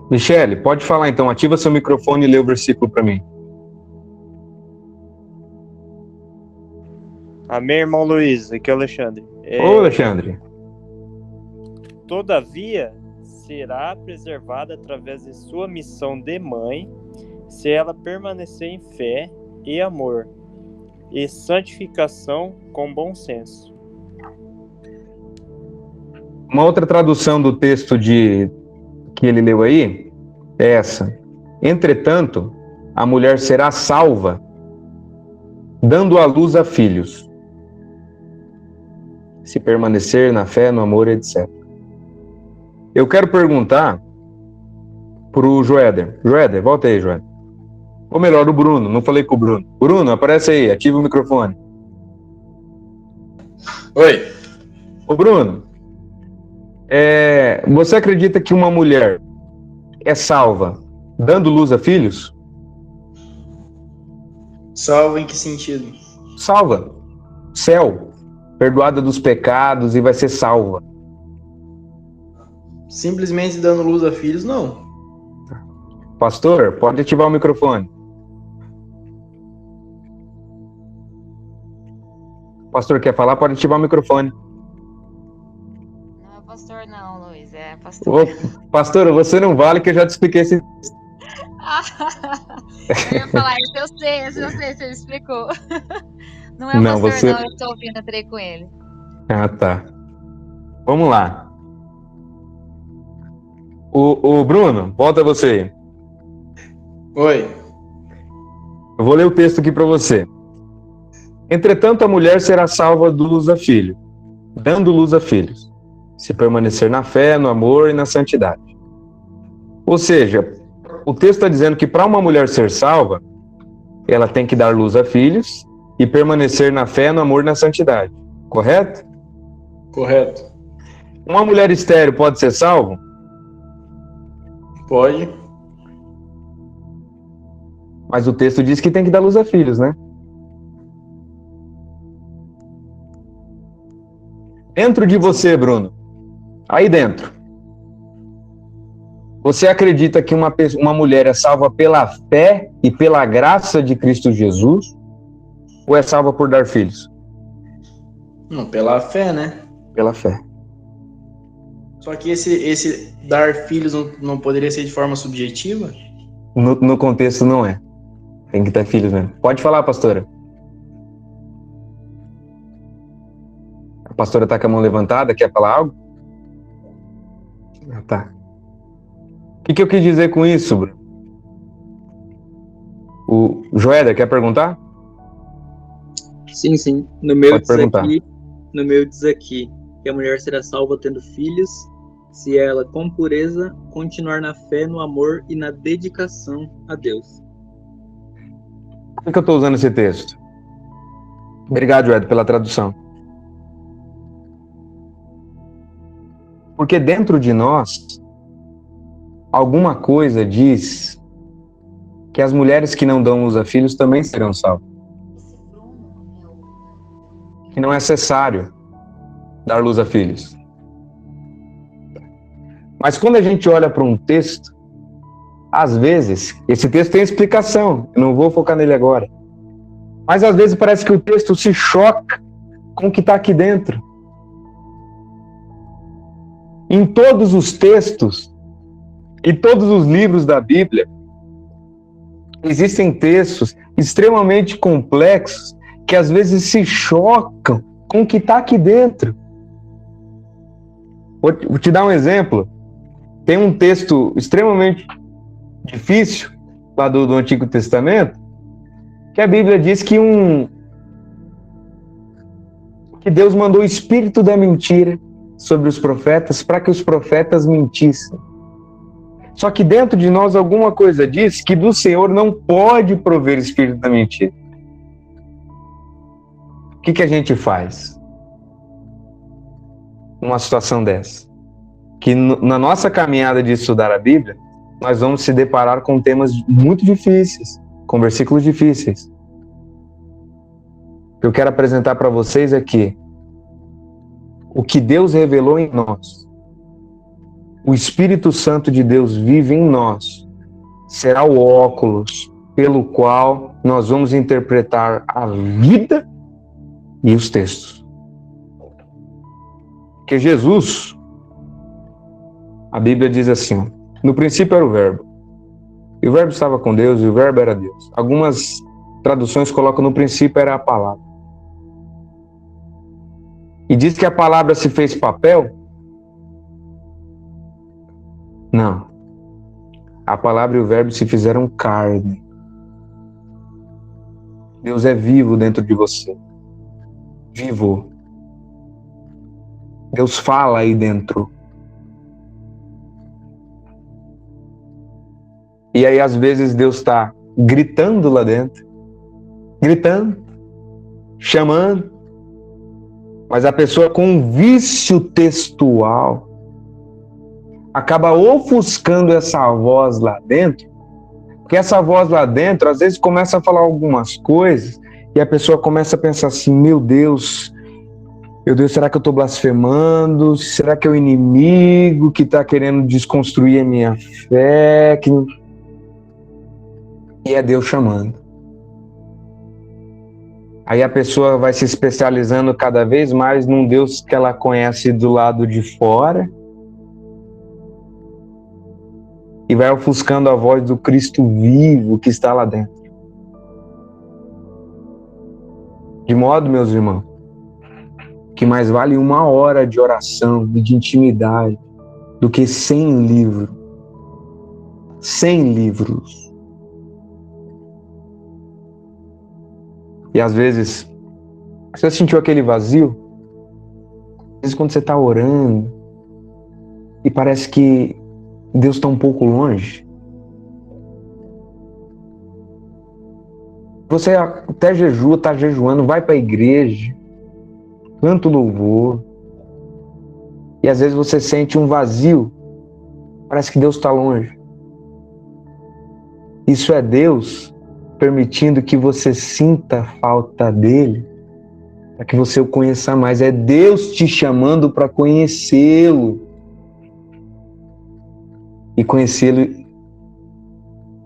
Michele, pode falar então. Ativa seu microfone e lê o versículo para mim.
Amém, irmão Luiz. Aqui é o Alexandre.
Ô, Alexandre.
Todavia, será preservada através de sua missão de mãe, se ela permanecer em fé e amor, e santificação com bom senso.
Uma outra tradução do texto que ele leu aí é essa. Entretanto, a mulher será salva, dando à luz a filhos, se permanecer na fé, no amor, etc. Eu quero perguntar pro Joéder. Joéder, volta aí, Joéder. Ou melhor, o Bruno. Não falei com o Bruno. Bruno, aparece aí. Ativa o microfone.
Oi.
Ô, Bruno. Você acredita que uma mulher é salva dando luz a filhos?
Salva em que sentido?
Salva. Céu. Perdoada dos pecados e vai ser salva.
Simplesmente dando luz a filhos, não.
Pastor, pode ativar o microfone. Pastor, quer falar? Pode ativar o microfone.
Não é pastor não, Luiz, é pastor.
Ô, pastora, você não vale que eu já te expliquei esse...
Eu ia falar isso, eu sei, você me explicou. Não é
Não,
pastor
você...
não, eu tô ouvindo, eu entrei com ele.
Ah, tá. Vamos lá. O Bruno, volta você.
Oi.
Eu vou ler o texto aqui para você. Entretanto, a mulher será salva do luz a filho, dando luz a filhos, se permanecer na fé, no amor e na santidade. Ou seja, o texto está dizendo que para uma mulher ser salva, ela tem que dar luz a filhos e permanecer na fé, no amor e na santidade. Correto?
Correto.
Uma mulher estéril pode ser salva?
Pode.
Mas o texto diz que tem que dar luz a filhos, né? Dentro de você, Bruno, aí dentro, você acredita que uma mulher é salva pela fé e pela graça de Cristo Jesus? Ou é salva por dar filhos?
Não, pela fé, né?
Pela fé.
Só que esse dar filhos não poderia ser de forma subjetiva?
No contexto não é. Tem que ter filhos mesmo. Pode falar, pastora. A pastora está com a mão levantada, quer falar algo? Ah, tá. O que eu quis dizer com isso, Bruno? O Joéder, quer perguntar?
Sim. No meu
Pode perguntar.
diz aqui que a mulher será salva tendo filhos se ela, com pureza, continuar na fé, no amor e na dedicação a Deus.
Por que eu estou usando esse texto? Obrigado, Joéder, pela tradução. Porque dentro de nós, alguma coisa diz que as mulheres que não dão luz a filhos também serão salvas. Que não é necessário dar luz a filhos. Mas quando a gente olha para um texto Às vezes, esse texto tem explicação, eu não vou focar nele agora. Mas às vezes parece que o texto se choca com o que está aqui dentro. Em todos os textos, em todos os livros da Bíblia, existem textos extremamente complexos que às vezes se chocam com o que está aqui dentro. Vou te dar um exemplo. Tem um texto extremamente difícil lá do Antigo Testamento, que a Bíblia diz que Deus mandou o espírito da mentira sobre os profetas para que os profetas mentissem. Só que dentro de nós alguma coisa diz que do Senhor não pode prover espírito da mentira. O que a gente faz numa situação dessa? Que na nossa caminhada de estudar a Bíblia, nós vamos se deparar com temas muito difíceis, com versículos difíceis. O que eu quero apresentar para vocês é que o que Deus revelou em nós, o Espírito Santo de Deus vive em nós, será o óculos pelo qual nós vamos interpretar a vida e os textos. Porque Jesus, a Bíblia diz assim, no princípio era o Verbo, e o Verbo estava com Deus, e o Verbo era Deus. Algumas traduções colocam no princípio era a palavra. E diz que a palavra se fez papel? Não. A palavra e o Verbo se fizeram carne. Deus é vivo dentro de você. Vivo. Deus fala aí dentro. E aí, às vezes, Deus está gritando lá dentro. Gritando. Chamando. Mas a pessoa com um vício textual acaba ofuscando essa voz lá dentro, porque essa voz lá dentro, às vezes, começa a falar algumas coisas e a pessoa começa a pensar assim, meu Deus, será que eu estou blasfemando? Será que é o inimigo que está querendo desconstruir a minha fé? E é Deus chamando. Aí a pessoa vai se especializando cada vez mais num Deus que ela conhece do lado de fora e vai ofuscando a voz do Cristo vivo que está lá dentro. De modo, meus irmãos, que mais vale 1 hora de oração e de intimidade do que 100 livros. 100 livros. E às vezes, você sentiu aquele vazio? Às vezes quando você está orando e parece que Deus está um pouco longe. Você até jejua, está jejuando, vai para a igreja, canta o louvor. E às vezes você sente um vazio. Parece que Deus está longe. Isso é Deus permitindo que você sinta a falta dele, para que você o conheça mais. É Deus te chamando para conhecê-lo. E conhecê-lo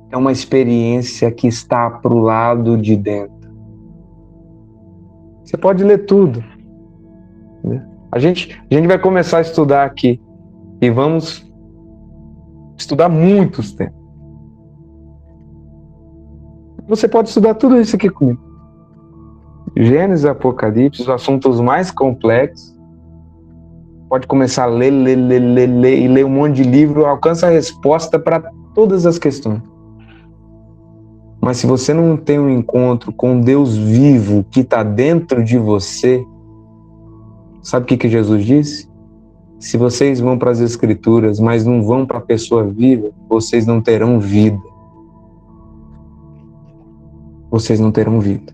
é uma experiência que está para o lado de dentro. Você pode ler tudo. A gente vai começar a estudar aqui. E vamos estudar muitos temas. Você pode estudar tudo isso aqui comigo. Gênesis, Apocalipse, os assuntos mais complexos. Pode começar a ler e ler um monte de livro, alcança a resposta para todas as questões. Mas se você não tem um encontro com Deus vivo que está dentro de você, sabe o que Jesus disse? Se vocês vão para as Escrituras, mas não vão para a pessoa viva, vocês não terão vida. Vocês não terão vida.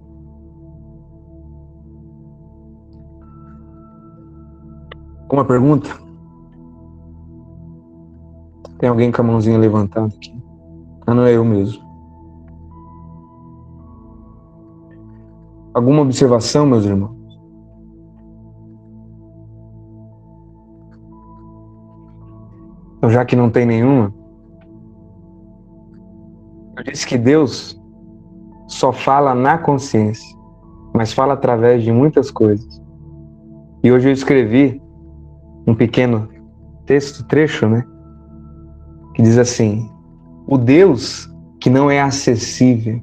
Uma pergunta? Tem alguém com a mãozinha levantada aqui? Ah, não é eu mesmo. Alguma observação, meus irmãos? Então, já que não tem nenhuma, Eu disse que Deus só fala na consciência, mas fala através de muitas coisas. E hoje eu escrevi um pequeno trecho, né? Que diz assim: o Deus que não é acessível,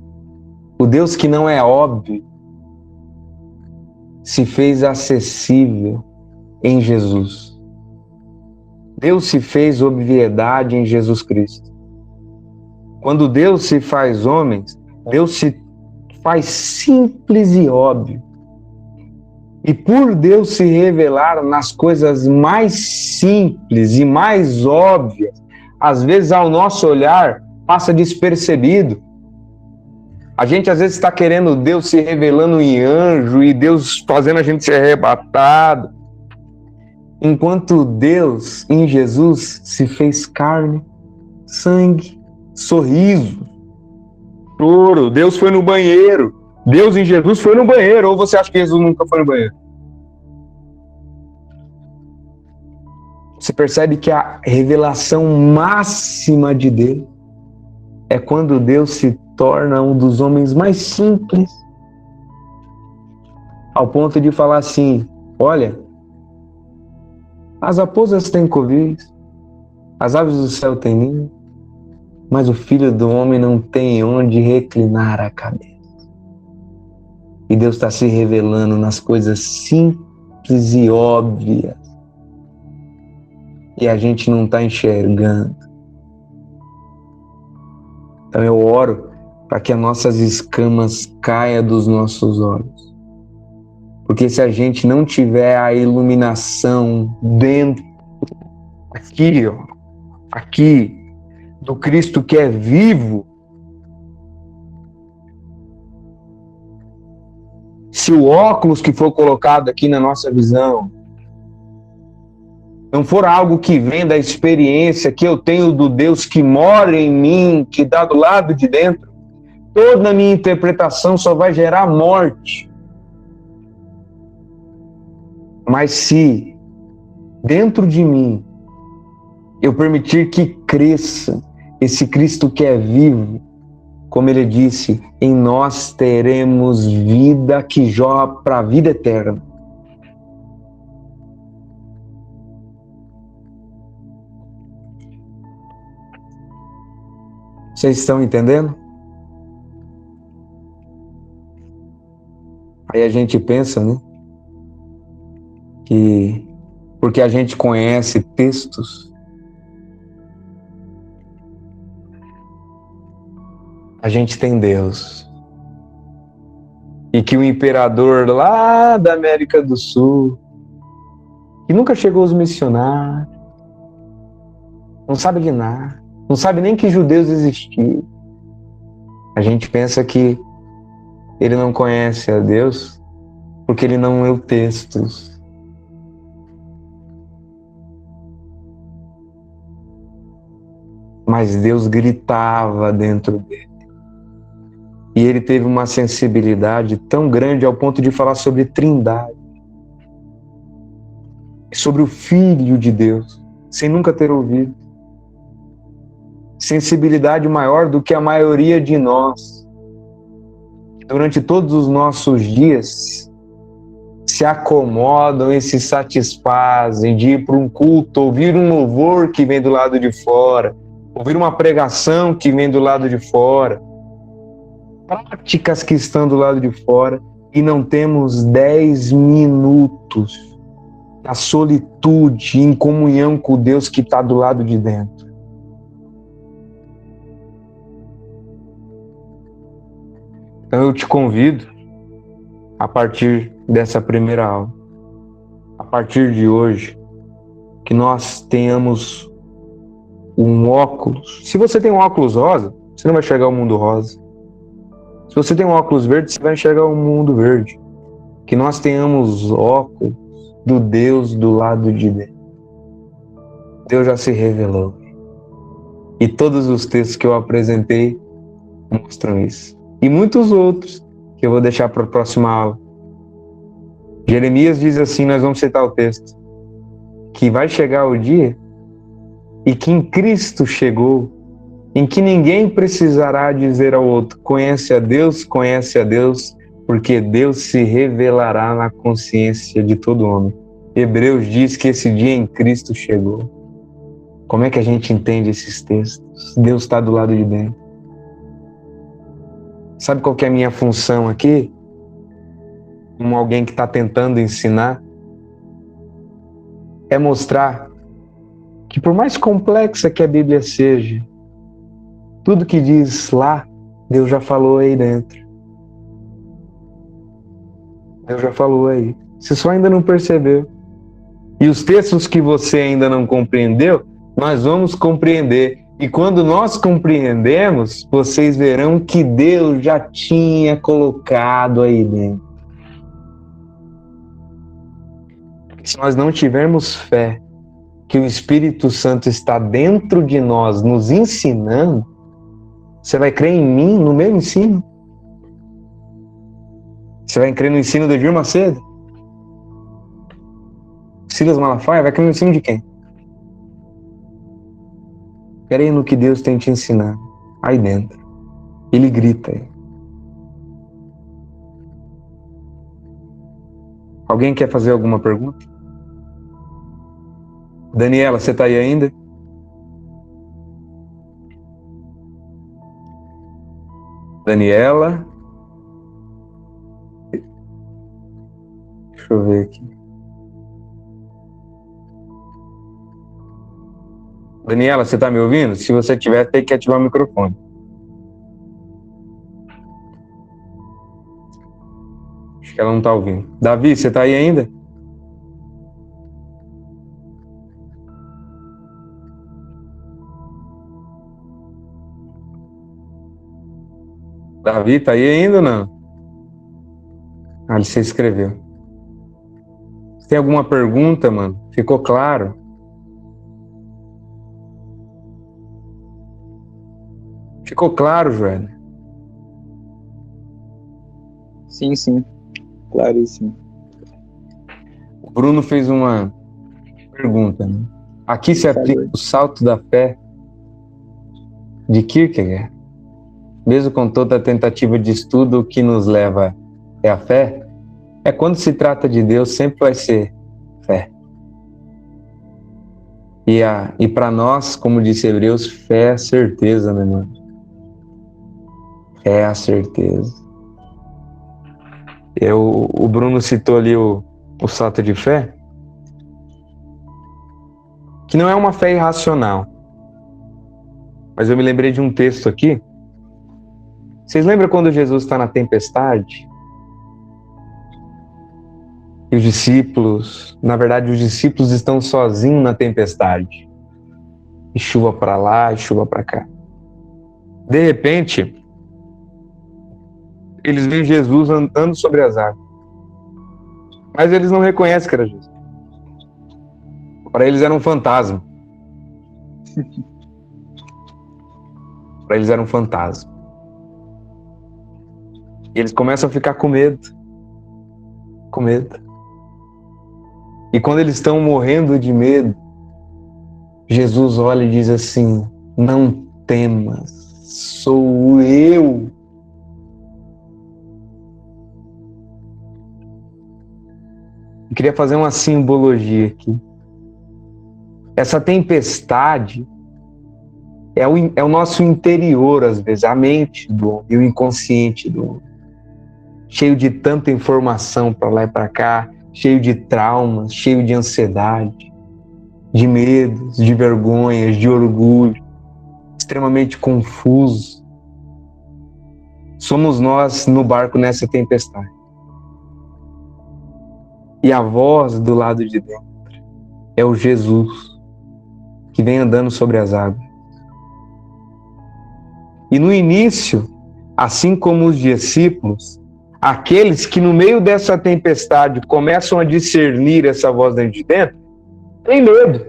o Deus que não é óbvio, se fez acessível em Jesus. Deus se fez obviedade em Jesus Cristo. Quando Deus se faz homem, Deus se faz simples e óbvio. E por Deus se revelar nas coisas mais simples e mais óbvias, às vezes ao nosso olhar passa despercebido. A gente às vezes está querendo Deus se revelando em anjo e Deus fazendo a gente ser arrebatado. Enquanto Deus em Jesus se fez carne, sangue, sorriso, choro. Deus foi no banheiro. Deus em Jesus foi no banheiro. Ou você acha que Jesus nunca foi no banheiro? Você percebe que a revelação máxima de Deus é quando Deus se torna um dos homens mais simples, ao ponto de falar assim: olha, as raposas têm covis, as aves do céu têm ninho, mas o Filho do Homem não tem onde reclinar a cabeça. E Deus está se revelando nas coisas simples e óbvias. E a gente não está enxergando. Então eu oro para que as nossas escamas caiam dos nossos olhos. Porque se a gente não tiver a iluminação dentro, aqui, do Cristo que é vivo, se o óculos que for colocado aqui na nossa visão não for algo que vem da experiência que eu tenho do Deus que mora em mim, que dá do lado de dentro, toda a minha interpretação só vai gerar morte. Mas se dentro de mim eu permitir que cresça esse Cristo que é vivo, como ele disse, em nós teremos vida que jorra para a vida eterna. Vocês estão entendendo? Aí a gente pensa, né? Que porque a gente conhece textos, a gente tem Deus. E que o imperador lá da América do Sul, que nunca chegou aos missionários, não sabe de nada, não sabe nem que judeus existiam. A gente pensa que ele não conhece a Deus porque ele não leu textos. Mas Deus gritava dentro dele. E ele teve uma sensibilidade tão grande ao ponto de falar sobre Trindade, sobre o Filho de Deus, sem nunca ter ouvido. Sensibilidade maior do que a maioria de nós. Durante todos os nossos dias, se acomodam e se satisfazem de ir para um culto, ouvir um louvor que vem do lado de fora, ouvir uma pregação que vem do lado de fora, práticas que estão do lado de fora, e não temos 10 minutos na solitude, em comunhão com o Deus que está do lado de dentro. Então eu te convido, a partir dessa primeira aula, a partir de hoje, que nós tenhamos um óculos. Se você tem um óculos rosa, você não vai enxergar o mundo rosa. Se você tem um óculos verde, você vai enxergar o mundo verde. Que nós tenhamos óculos do Deus do lado de dentro. Deus já se revelou. E todos os textos que eu apresentei mostram isso. E muitos outros que eu vou deixar para a próxima aula. Jeremias diz assim, nós vamos citar o texto, que vai chegar o dia e que em Cristo chegou em que ninguém precisará dizer ao outro: conhece a Deus, porque Deus se revelará na consciência de todo homem. Hebreus diz que esse dia em Cristo chegou. Como é que a gente entende esses textos? Deus está do lado de dentro. Sabe qual que é a minha função aqui? Como alguém que está tentando ensinar, é mostrar que por mais complexa que a Bíblia seja, tudo que diz lá, Deus já falou aí dentro. Deus já falou aí. Você só ainda não percebeu. E os textos que você ainda não compreendeu, nós vamos compreender. E quando nós compreendemos, vocês verão que Deus já tinha colocado aí dentro. Se nós não tivermos fé que o Espírito Santo está dentro de nós, nos ensinando, você vai crer em mim, no meu ensino? Você vai crer no ensino do Edir Macedo? Silas Malafaia vai crer no ensino de quem? Creia no que Deus tem te ensinado, aí dentro. Ele grita aí. Alguém quer fazer alguma pergunta? Daniela, você está aí ainda? Daniela? Deixa eu ver aqui. Daniela, você está me ouvindo? Se você tiver, tem que ativar o microfone. Acho que ela não está ouvindo. Davi, você está aí ainda? Davi, tá aí ainda ou não? Ah, você escreveu. Você tem alguma pergunta, mano? Ficou claro? Ficou claro, Joel?
Sim, sim. Claríssimo.
O Bruno fez uma pergunta, né? Aqui se aplica o salto da fé de Kierkegaard. Mesmo com toda a tentativa de estudo, o que nos leva é a fé. É quando se trata de Deus, sempre vai ser fé. E para nós, como disse Hebreus, fé é a certeza, meu irmão. Fé é a certeza. O Bruno citou ali o salto de fé, que não é uma fé irracional. Mas eu me lembrei de um texto aqui. Vocês lembram quando Jesus está na tempestade? E os discípulos estão sozinhos na tempestade. E chuva para lá, e chuva para cá. De repente, eles veem Jesus andando sobre as águas. Mas eles não reconhecem que era Jesus. Para eles era um fantasma. Para eles era um fantasma. E eles começam a ficar com medo. Com medo. E quando eles estão morrendo de medo, Jesus olha e diz assim: não temas, sou eu. Eu queria fazer uma simbologia aqui. Essa tempestade é o nosso interior, às vezes, a mente do homem e o inconsciente do homem. Cheio de tanta informação para lá e para cá, cheio de traumas, cheio de ansiedade, de medos, de vergonhas, de orgulho, extremamente confuso. Somos nós no barco nessa tempestade. E a voz do lado de dentro é o Jesus que vem andando sobre as águas. E no início, assim como os discípulos, aqueles que no meio dessa tempestade começam a discernir essa voz dentro de dentro, têm medo.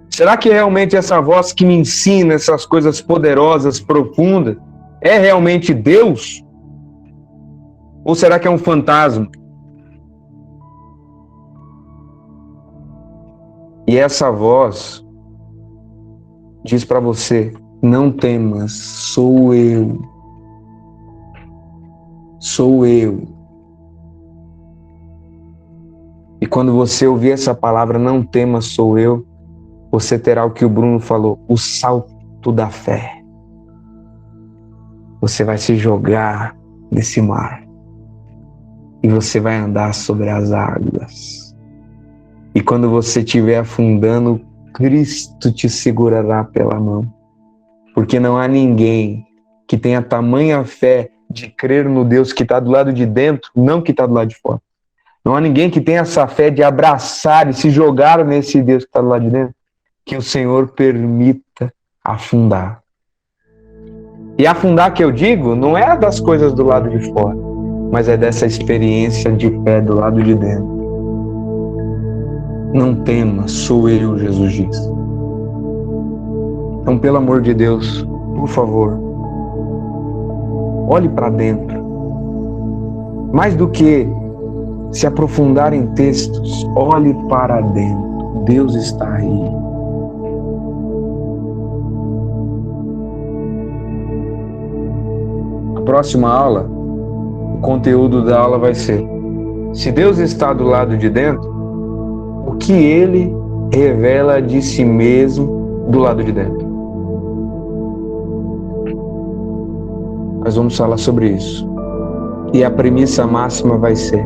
Será que realmente essa voz que me ensina essas coisas poderosas, profundas, é realmente Deus? Ou será que é um fantasma? E essa voz diz para você: não temas, sou eu. Sou eu. E quando você ouvir essa palavra, não temas, sou eu, você terá o que o Bruno falou, o salto da fé. Você vai se jogar nesse mar e você vai andar sobre as águas. E quando você estiver afundando, Cristo te segurará pela mão. Porque não há ninguém que tenha tamanha fé de crer no Deus que está do lado de dentro, não que está do lado de fora. Não há ninguém que tenha essa fé de abraçar e se jogar nesse Deus que está do lado de dentro, que o Senhor permita afundar. E afundar que eu digo, não é das coisas do lado de fora, mas é dessa experiência de fé do lado de dentro. Não temas, sou eu, Jesus diz. Então, pelo amor de Deus, por favor, olhe para dentro. Mais do que se aprofundar em textos, olhe para dentro. Deus está aí. A próxima aula, o conteúdo da aula vai ser: se Deus está do lado de dentro, o que Ele revela de si mesmo do lado de dentro? Nós vamos falar sobre isso. E a premissa máxima vai ser: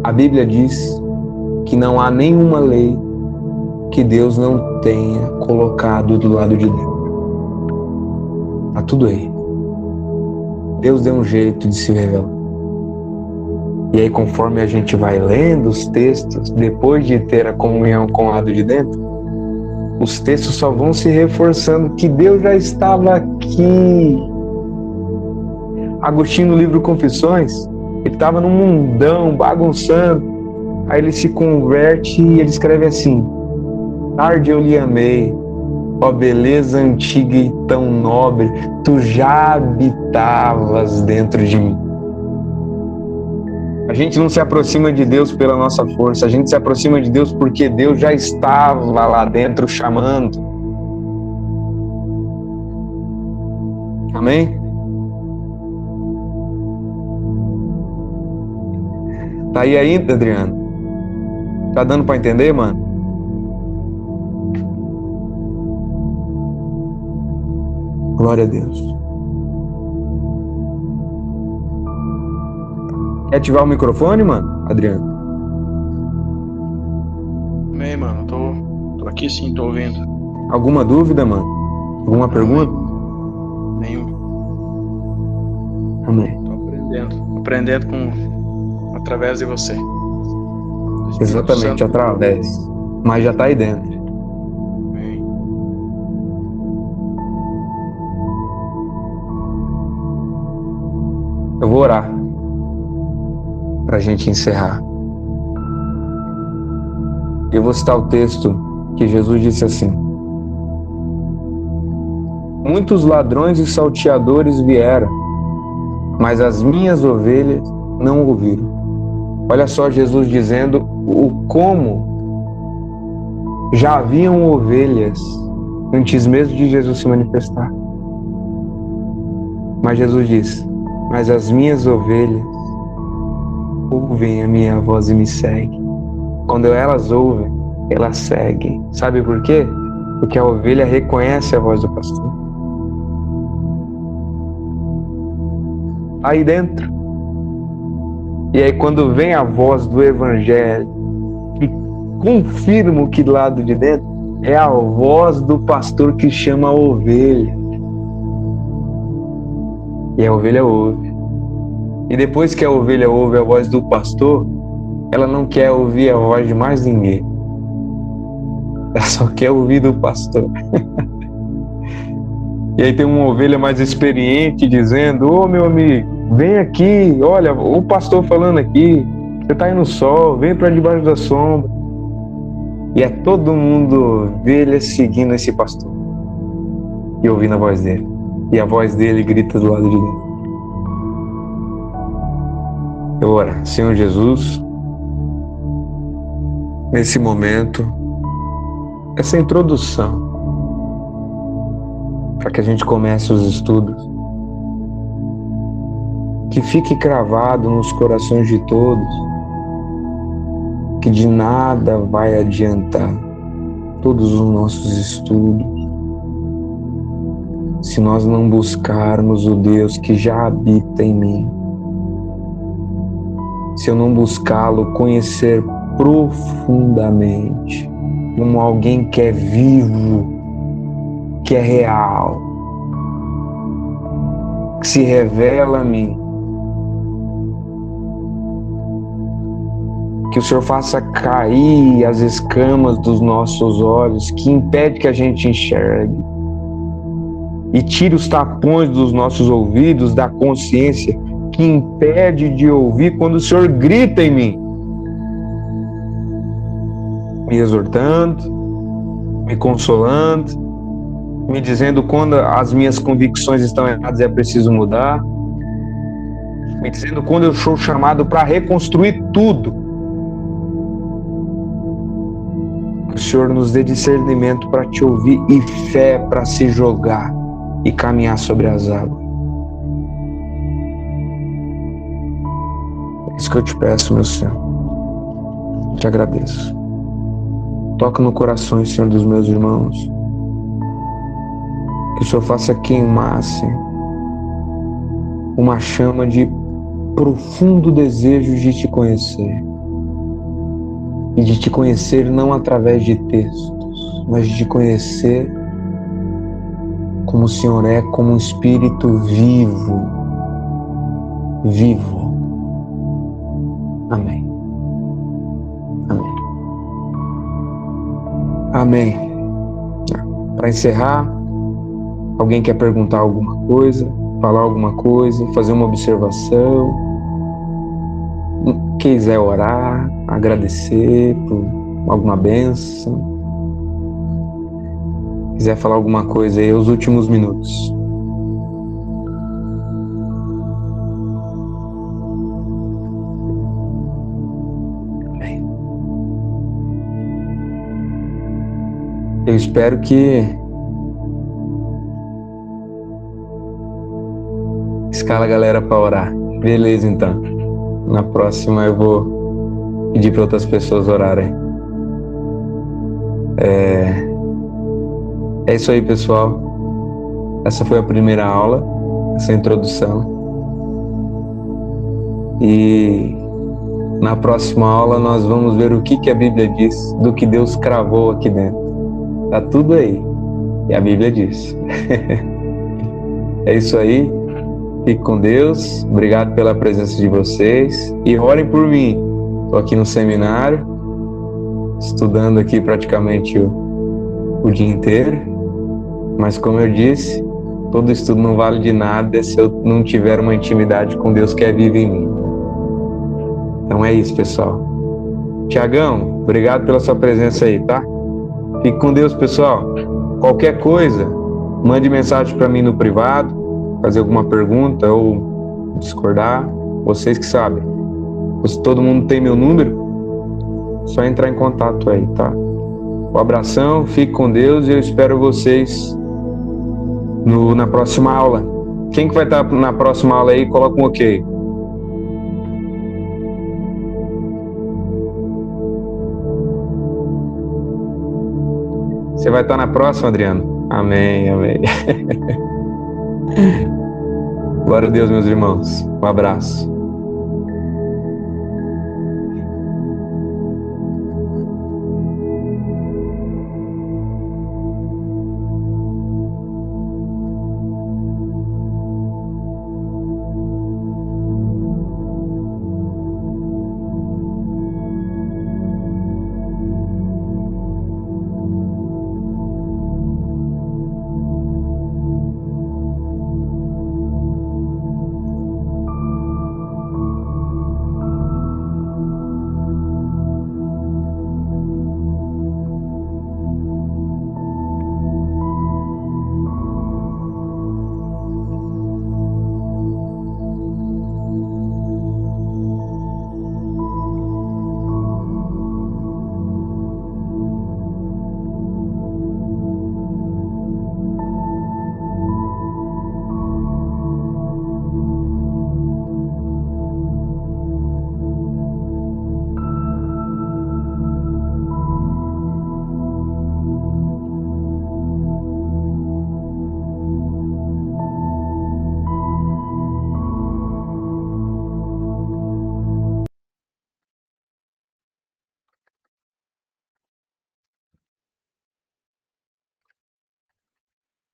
a Bíblia diz que não há nenhuma lei que Deus não tenha colocado do lado de dentro. Está tudo aí. Deus deu um jeito de se revelar. E aí, conforme a gente vai lendo os textos, depois de ter a comunhão com o lado de dentro, os textos só vão se reforçando que Deus já estava aqui. Agostinho, no livro Confissões, ele estava num mundão, bagunçando. Aí ele se converte e ele escreve assim: tarde eu lhe amei, ó beleza antiga e tão nobre, tu já habitavas dentro de mim. A gente não se aproxima de Deus pela nossa força, a gente se aproxima de Deus porque Deus já estava lá dentro chamando. Amém? Tá aí ainda, Adriano? Tá dando para entender, mano? Glória a Deus. Quer ativar o microfone, mano, Adriano?
Bem, mano, tô aqui sim, tô ouvindo.
Alguma dúvida, mano? Alguma pergunta?
Nenhum.
Amém.
Tô aprendendo através de você.
Exatamente, através. Mas já tá aí dentro.
Amém.
Eu vou orar pra gente encerrar. Eu vou citar o texto que Jesus disse assim: muitos ladrões e salteadores vieram, mas as minhas ovelhas não ouviram. Olha só Jesus dizendo como já haviam ovelhas antes mesmo de Jesus se manifestar. Mas Jesus diz: mas as minhas ovelhas ouvem a minha voz e me seguem. Quando elas ouvem, elas seguem. Sabe por quê? Porque a ovelha reconhece a voz do pastor. Aí dentro. E aí quando vem a voz do Evangelho, que confirma o que do lado de dentro, é a voz do pastor que chama a ovelha. E a ovelha ouve. E depois que a ovelha ouve a voz do pastor, ela não quer ouvir a voz de mais ninguém. Ela só quer ouvir do pastor. E aí tem uma ovelha mais experiente dizendo: ô meu amigo, vem aqui, olha, o pastor falando aqui, você tá aí no sol, vem para debaixo da sombra. E é todo mundo ovelha seguindo esse pastor e ouvindo a voz dele. E a voz dele grita do lado de dentro. Eu oro: Senhor Jesus, nesse momento, essa introdução para que a gente comece os estudos. Que fique cravado nos corações de todos que de nada vai adiantar todos os nossos estudos se nós não buscarmos o Deus que já habita em mim. Se eu não buscá-lo, conhecer profundamente, como alguém que é vivo, que é real, que se revela a mim. Que o Senhor faça cair as escamas dos nossos olhos, que impede que a gente enxergue. E tire os tapões dos nossos ouvidos, da consciência, que impede de ouvir quando o Senhor grita em mim. Me exortando, me consolando, me dizendo quando as minhas convicções estão erradas e é preciso mudar. Me dizendo quando eu sou chamado para reconstruir tudo. Que o Senhor nos dê discernimento para te ouvir e fé para se jogar e caminhar sobre as águas. É isso que eu te peço, meu Senhor. Te agradeço. Toca no coração, Senhor, dos meus irmãos. Que o Senhor faça queimar, Senhor, uma chama de profundo desejo de te conhecer. E de te conhecer não através de textos, mas de te conhecer como o Senhor é, como um espírito vivo. Vivo. Amém. Amém. Amém. Para encerrar, alguém quer perguntar alguma coisa, falar alguma coisa, fazer uma observação, quiser orar, agradecer por alguma bênção, quiser falar alguma coisa aí, os últimos minutos. Amém. Eu espero que escala a galera para orar. Beleza, então. Na próxima eu vou pedir para outras pessoas orarem. É isso aí, pessoal. Essa foi a primeira aula, essa introdução. E na próxima aula nós vamos ver o que a Bíblia diz do que Deus cravou aqui dentro. Tá tudo aí. E a Bíblia diz. É isso aí. Fique com Deus. Obrigado pela presença de vocês. E orem por mim. Estou aqui no seminário, estudando aqui praticamente o dia inteiro. Mas como eu disse, todo estudo não vale de nada se eu não tiver uma intimidade com Deus que é vivo em mim. Então é isso, pessoal. Tiagão, obrigado pela sua presença aí, tá? Fique com Deus, pessoal. Qualquer coisa, mande mensagem para mim no privado, fazer alguma pergunta ou discordar, vocês que sabem. Se todo mundo tem meu número, só entrar em contato aí, tá? Um abração, fique com Deus e eu espero vocês na próxima aula. Quem que vai estar na próxima aula aí, coloca um ok. Você vai estar na próxima, Adriano? Amém, amém. Glória a Deus, meus irmãos. Um abraço.